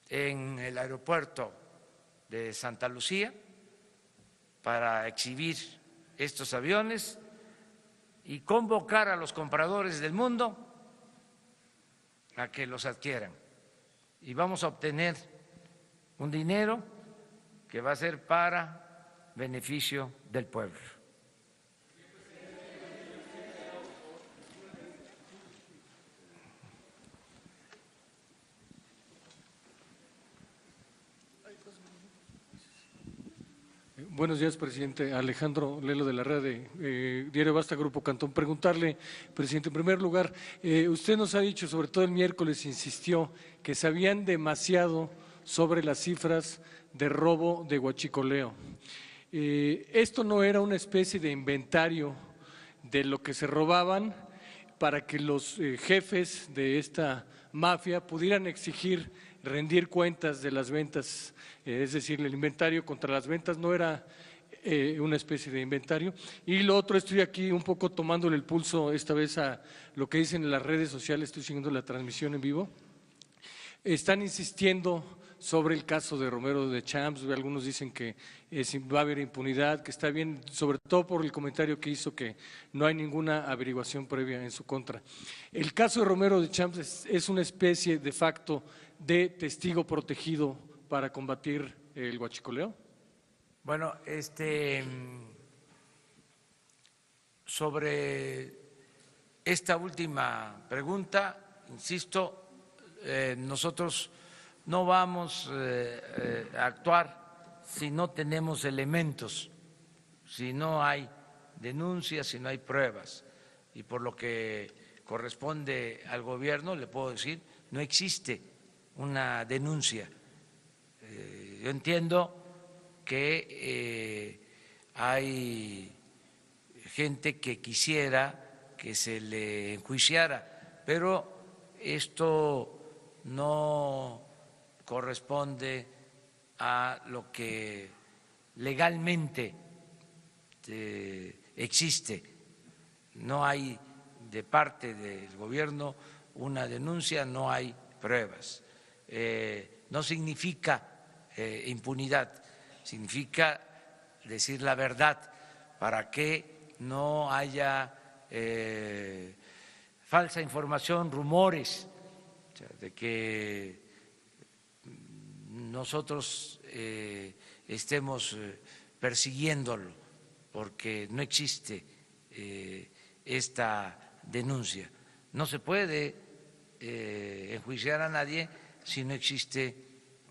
en el aeropuerto de Santa Lucía para exhibir estos aviones y convocar a los compradores del mundo a que los adquieran. Y vamos a obtener un dinero que va a ser para beneficio del pueblo. Buenos días, presidente. Alejandro Lelo de la red de Diario Basta, Grupo Cantón. Preguntarle, presidente, en primer lugar, usted nos ha dicho, sobre todo el miércoles, insistió que sabían demasiado sobre las cifras de robo de huachicoleo. ¿Esto no era una especie de inventario de lo que se robaban para que los jefes de esta mafia pudieran exigir rendir cuentas de las ventas, es decir, el inventario contra las ventas no era una especie de inventario. Y lo otro, estoy aquí un poco tomándole el pulso esta vez a lo que dicen en las redes sociales, estoy siguiendo la transmisión en vivo. Están insistiendo sobre el caso de Romero de Champs, algunos dicen que va a haber impunidad, que está bien, sobre todo por el comentario que hizo que no hay ninguna averiguación previa en su contra. El caso de Romero de Champs es una especie de facto de testigo protegido para combatir el huachicoleo. Bueno, sobre esta última pregunta, insisto, nosotros no vamos a actuar si no tenemos elementos, si no hay denuncias, si no hay pruebas. Y por lo que corresponde al gobierno, le puedo decir, no existe una denuncia. Yo entiendo que hay gente que quisiera que se le enjuiciara, pero esto no corresponde a lo que legalmente existe. No hay de parte del gobierno una denuncia, no hay pruebas. No significa impunidad, significa decir la verdad para que no haya falsa información, rumores, o sea, de que nosotros estemos persiguiéndolo porque no existe esta denuncia. No se puede enjuiciar a nadie si no existe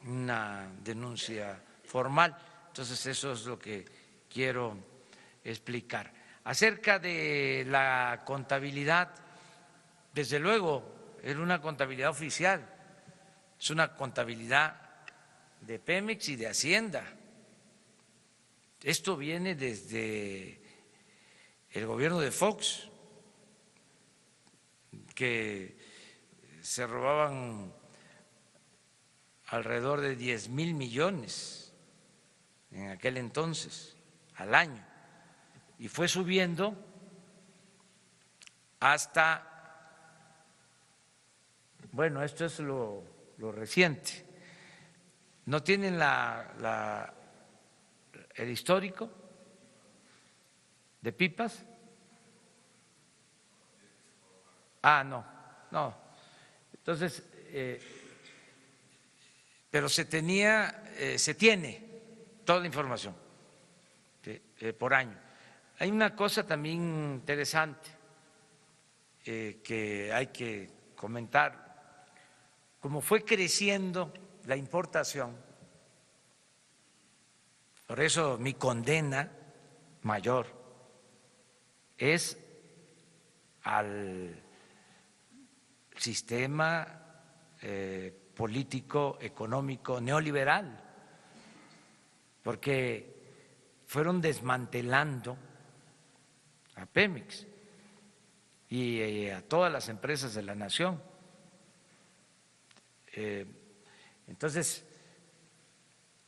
una denuncia formal. Entonces eso es lo que quiero explicar. Acerca de la contabilidad, desde luego, era una contabilidad oficial, es una contabilidad de Pemex y de Hacienda. Esto viene desde el gobierno de Fox, que se robaban alrededor de 10,000 millones en aquel entonces, al año, y fue subiendo hasta, bueno, esto es lo reciente. ¿No tienen el histórico de pipas? Ah, no. Entonces, pero se tiene toda la información por año. Hay una cosa también interesante que hay que comentar. Como fue creciendo la importación, por eso mi condena mayor es al sistema político, económico, neoliberal, porque fueron desmantelando a Pemex y a todas las empresas de la nación. Entonces,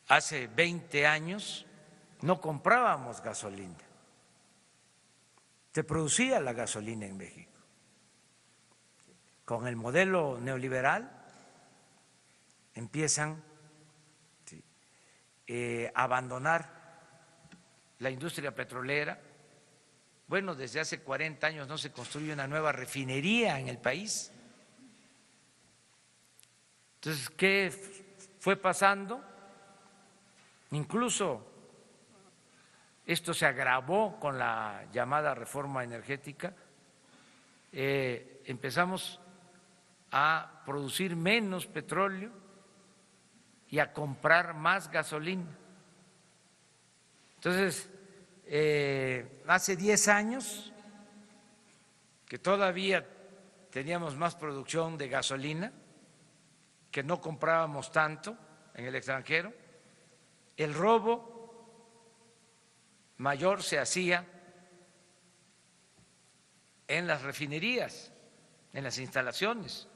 hace 20 años no comprábamos gasolina, se producía la gasolina en México. Con el modelo neoliberal empiezan a abandonar la industria petrolera. Bueno, desde hace 40 años no se construye una nueva refinería en el país. Entonces, ¿qué fue pasando? Incluso esto se agravó con la llamada reforma energética. Empezamos a producir menos petróleo y a comprar más gasolina. Entonces, hace 10 años que todavía teníamos más producción de gasolina, que no comprábamos tanto en el extranjero, el robo mayor se hacía en las refinerías, en las instalaciones.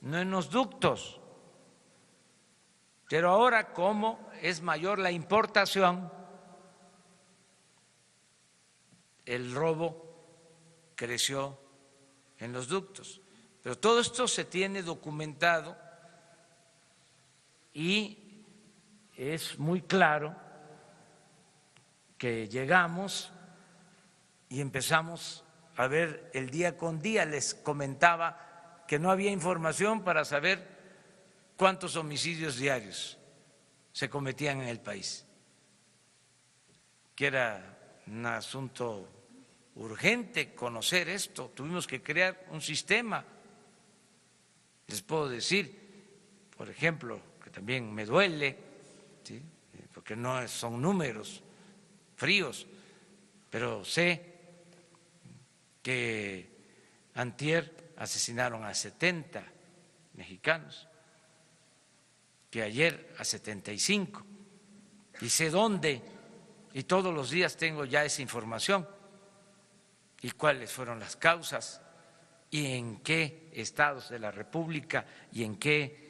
no en los ductos. Pero ahora, como es mayor la importación, el robo creció en los ductos. Pero todo esto se tiene documentado y es muy claro que llegamos y empezamos a ver el día con día. Les comentaba que no había información para saber cuántos homicidios diarios se cometían en el país, que era un asunto urgente conocer esto. Tuvimos que crear un sistema. Les puedo decir, por ejemplo, que también me duele, ¿sí?, porque no son números fríos, pero sé que antier asesinaron a 70 mexicanos, que ayer a 75, y sé dónde, y todos los días tengo ya esa información, y cuáles fueron las causas, y en qué estados de la República y en qué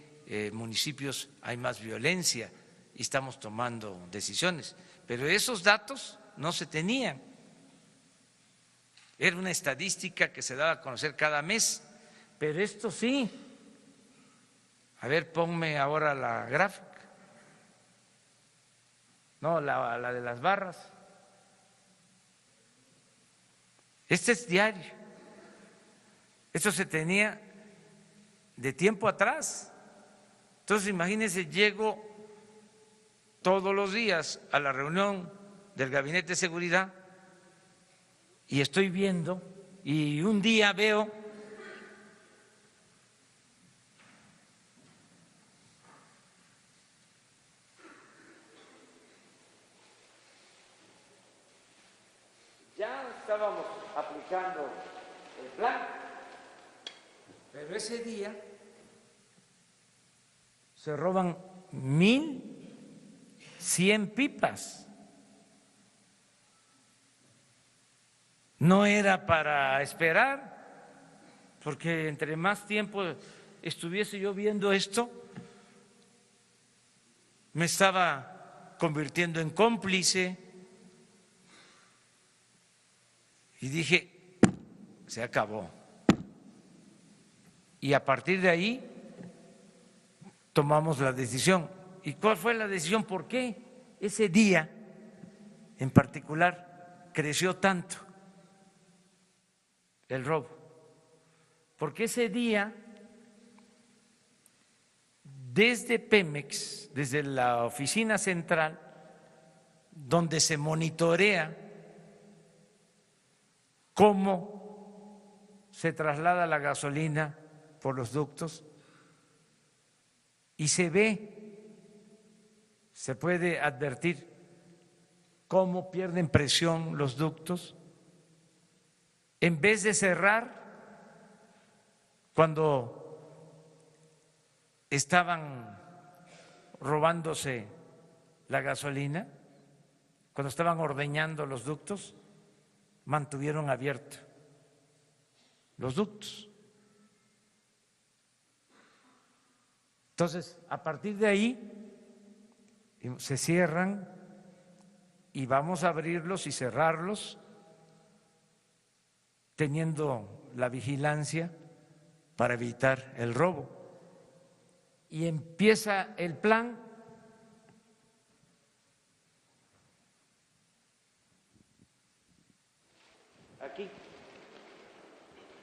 municipios hay más violencia, y estamos tomando decisiones. Pero esos datos no se tenían. Era una estadística que se daba a conocer cada mes, pero esto sí. A ver, ponme ahora la gráfica. No, la de las barras. Este es diario. Esto se tenía de tiempo atrás. Entonces, imagínense, llego todos los días a la reunión del Gabinete de Seguridad y estoy viendo, y un día veo ya estábamos aplicando el plan, pero ese día se roban 1,100 pipas. No era para esperar, porque entre más tiempo estuviese yo viendo esto, me estaba convirtiendo en cómplice. Y dije, se acabó. Y a partir de ahí tomamos la decisión. ¿Y cuál fue la decisión? ¿Por qué ese día en particular creció tanto el robo? Porque ese día, desde Pemex, desde la oficina central, donde se monitorea cómo se traslada la gasolina por los ductos, y se ve, se puede advertir cómo pierden presión los ductos, en vez de cerrar cuando estaban robándose la gasolina, cuando estaban ordeñando los ductos, mantuvieron abiertos los ductos. Entonces, a partir de ahí se cierran y vamos a abrirlos y cerrarlos, teniendo la vigilancia para evitar el robo. Y empieza el plan. Aquí.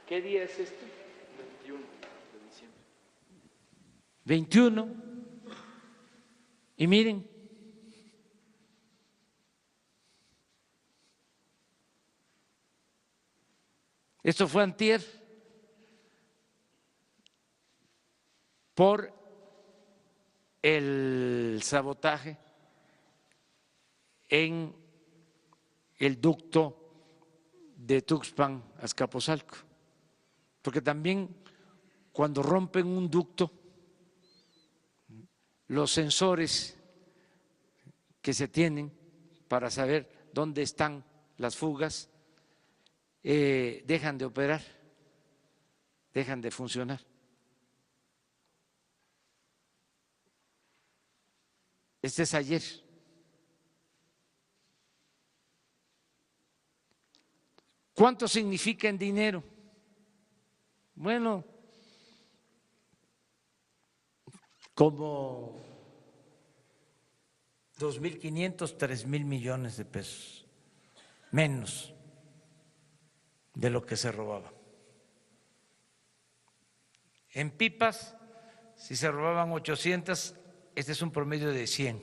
¿Qué día es este? 21 de diciembre. 21. Y miren, esto fue antier, por el sabotaje en el ducto de Tuxpan a Azcapotzalco, porque también cuando rompen un ducto, los sensores que se tienen para saber dónde están las fugas dejan de operar, dejan de funcionar. Este es ayer. ¿Cuánto significa en dinero? Bueno, como 2.500, 3.000 millones de pesos, menos de lo que se robaba. En pipas, si se robaban 800, este es un promedio de 100,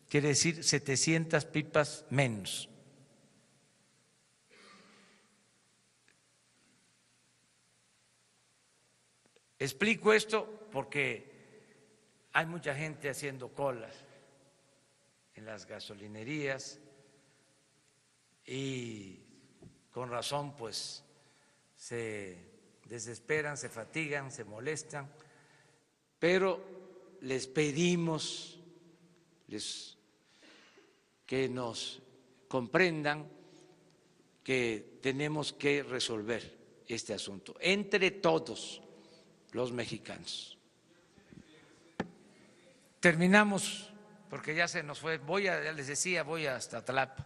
quiere decir 700 pipas menos. Explico esto porque hay mucha gente haciendo colas en las gasolinerías y con razón pues se desesperan, se fatigan, se molestan, pero les pedimos que nos comprendan que tenemos que resolver este asunto entre todos los mexicanos. Terminamos, porque ya se nos fue, ya les decía, voy hasta Tlapa.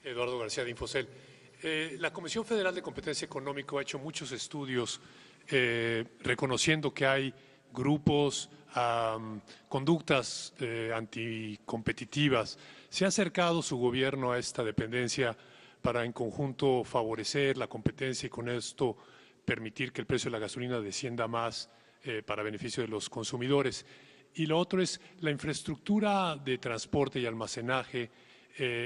Eduardo García de Infocel. La Comisión Federal de Competencia Económica ha hecho muchos estudios reconociendo que hay grupos, conductas anticompetitivas. ¿Se ha acercado su gobierno a esta dependencia para en conjunto favorecer la competencia y con esto permitir que el precio de la gasolina descienda más para beneficio de los consumidores? Y lo otro es la infraestructura de transporte y almacenaje.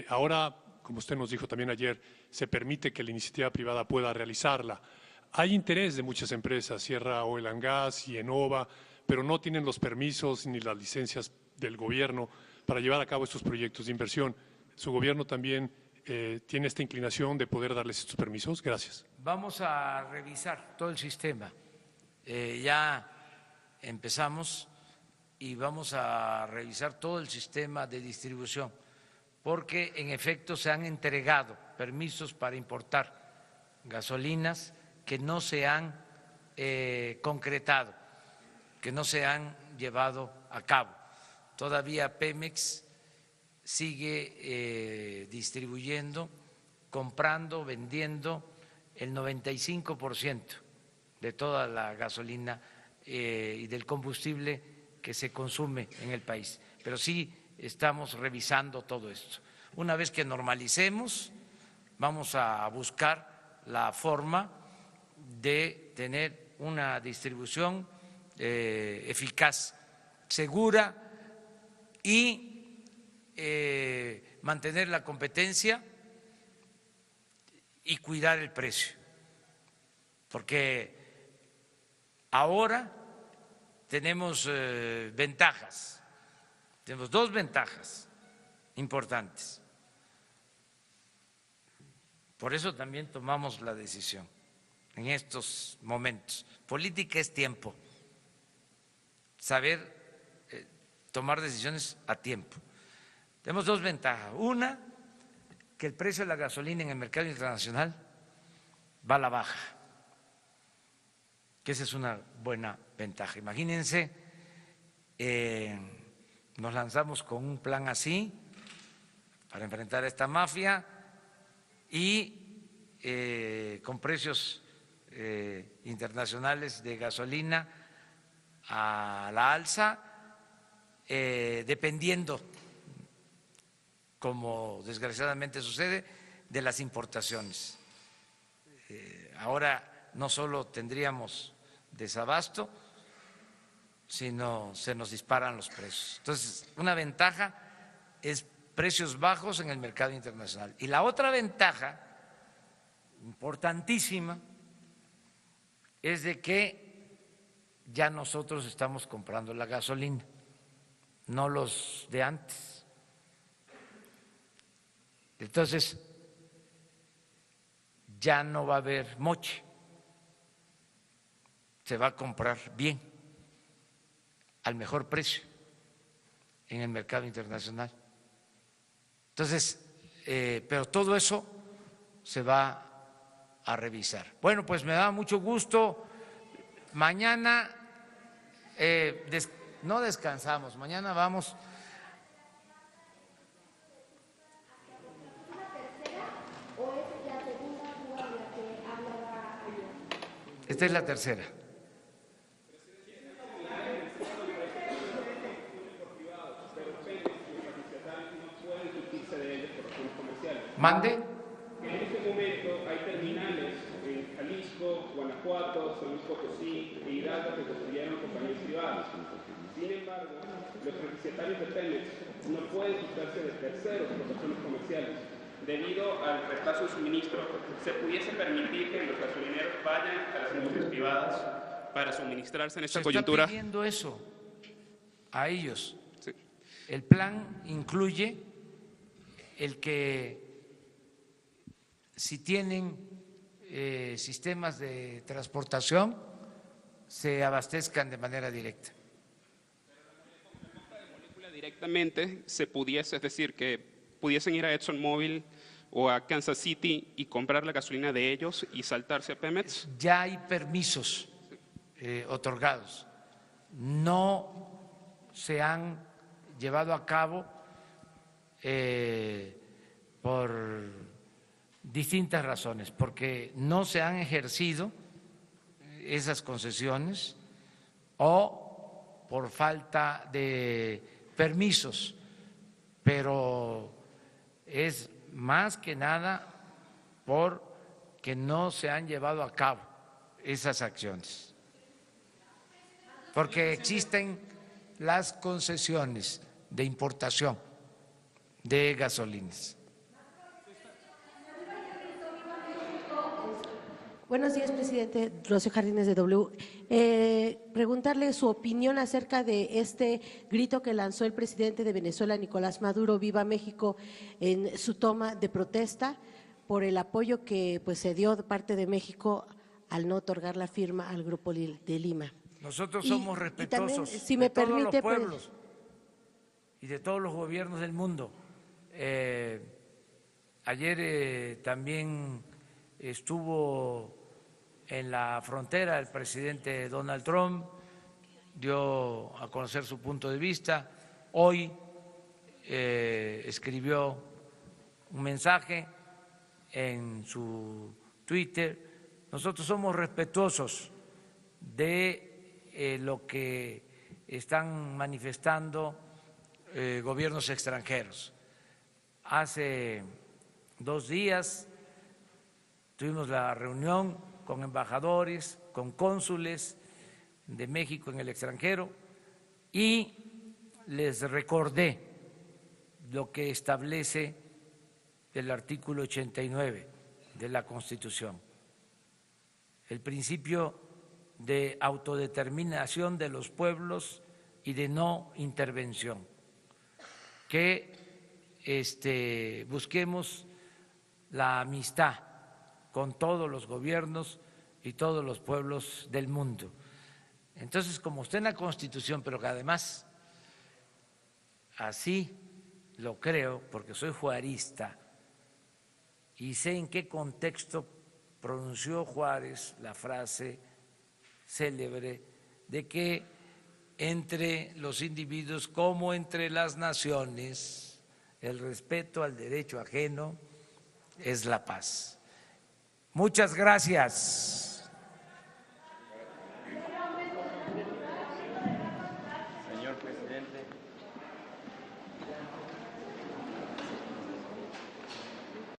Ahora, como usted nos dijo también ayer, se permite que la iniciativa privada pueda realizarla. Hay interés de muchas empresas, Sierra Oil and Gas y Enova, pero no tienen los permisos ni las licencias del gobierno para llevar a cabo estos proyectos de inversión. ¿Su gobierno también tiene esta inclinación de poder darles estos permisos? Gracias. Vamos a revisar todo el sistema. Ya empezamos y vamos a revisar todo el sistema de distribución, porque en efecto se han entregado permisos para importar gasolinas que no se han concretado, que no se han llevado a cabo. Todavía Pemex sigue distribuyendo, comprando, vendiendo el 95% de toda la gasolina y del combustible que se consume en el país. Pero sí estamos revisando todo esto. Una vez que normalicemos, vamos a buscar la forma de tener una distribución eficaz, segura y mantener la competencia y cuidar el precio, porque ahora tenemos ventajas, tenemos dos ventajas importantes. Por eso también tomamos la decisión en estos momentos. Política es tiempo, saber tomar decisiones a tiempo. Tenemos dos ventajas. Una, que el precio de la gasolina en el mercado internacional va a la baja, que esa es una buena ventaja. Imagínense, nos lanzamos con un plan así para enfrentar a esta mafia y con precios internacionales de gasolina a la alza, dependiendo, como desgraciadamente sucede, de las importaciones. Ahora no solo tendríamos desabasto, sino se nos disparan los precios. Entonces, una ventaja es precios bajos en el mercado internacional. Y la otra ventaja, importantísima, es de que ya nosotros estamos comprando la gasolina, no los de antes. Entonces, ya no va a haber moche, se va a comprar bien, al mejor precio en el mercado internacional. Entonces, pero todo eso se va a revisar. Bueno, pues me da mucho gusto mañana no descansamos, mañana vamos. Esta es la tercera. ¿Mande? En este momento hay terminales en Jalisco, Guanajuato, San Luis Potosí e Hidalgo que construyeron compañías privadas. Sin embargo, los refrigerios de Pemex no pueden quitarse de terceros por razones comerciales. Debido al retraso de suministro, se pudiese permitir que los gasolineros vayan a las industrias privadas para suministrarse en esta coyuntura. Se está pidiendo eso a ellos. Sí. El plan incluye el que si tienen sistemas de transportación se abastezcan de manera directa. Directamente se pudiese, es decir, que pudiesen ir a ExxonMobil o a Kansas City y comprar la gasolina de ellos y saltarse a Pemex. Ya hay permisos otorgados, no se han llevado a cabo por distintas razones, porque no se han ejercido esas concesiones o por falta de permisos, pero es más que nada porque no se han llevado a cabo esas acciones, porque existen las concesiones de importación de gasolinas. Buenos días, presidente. Rocío Jardines de W. Preguntarle su opinión acerca de este grito que lanzó el presidente de Venezuela, Nicolás Maduro, Viva México, en su toma de protesta por el apoyo que pues se dio de parte de México al no otorgar la firma al Grupo de Lima. Nosotros somos respetuosos también, si me de todos permite, los pueblos y de todos los gobiernos del mundo. Ayer también estuvo en la frontera el presidente Donald Trump, dio a conocer su punto de vista. Hoy escribió un mensaje en su Twitter. Nosotros somos respetuosos de lo que están manifestando gobiernos extranjeros. Hace 2 días tuvimos la reunión con embajadores, con cónsules de México en el extranjero y les recordé lo que establece el artículo 89 de la Constitución, el principio de autodeterminación de los pueblos y de no intervención, que busquemos la amistad con todos los gobiernos y todos los pueblos del mundo. Entonces, como está en la Constitución, pero que además así lo creo, porque soy juarista y sé en qué contexto pronunció Juárez la frase célebre de que entre los individuos como entre las naciones el respeto al derecho ajeno es la paz. Muchas gracias. Señor presidente.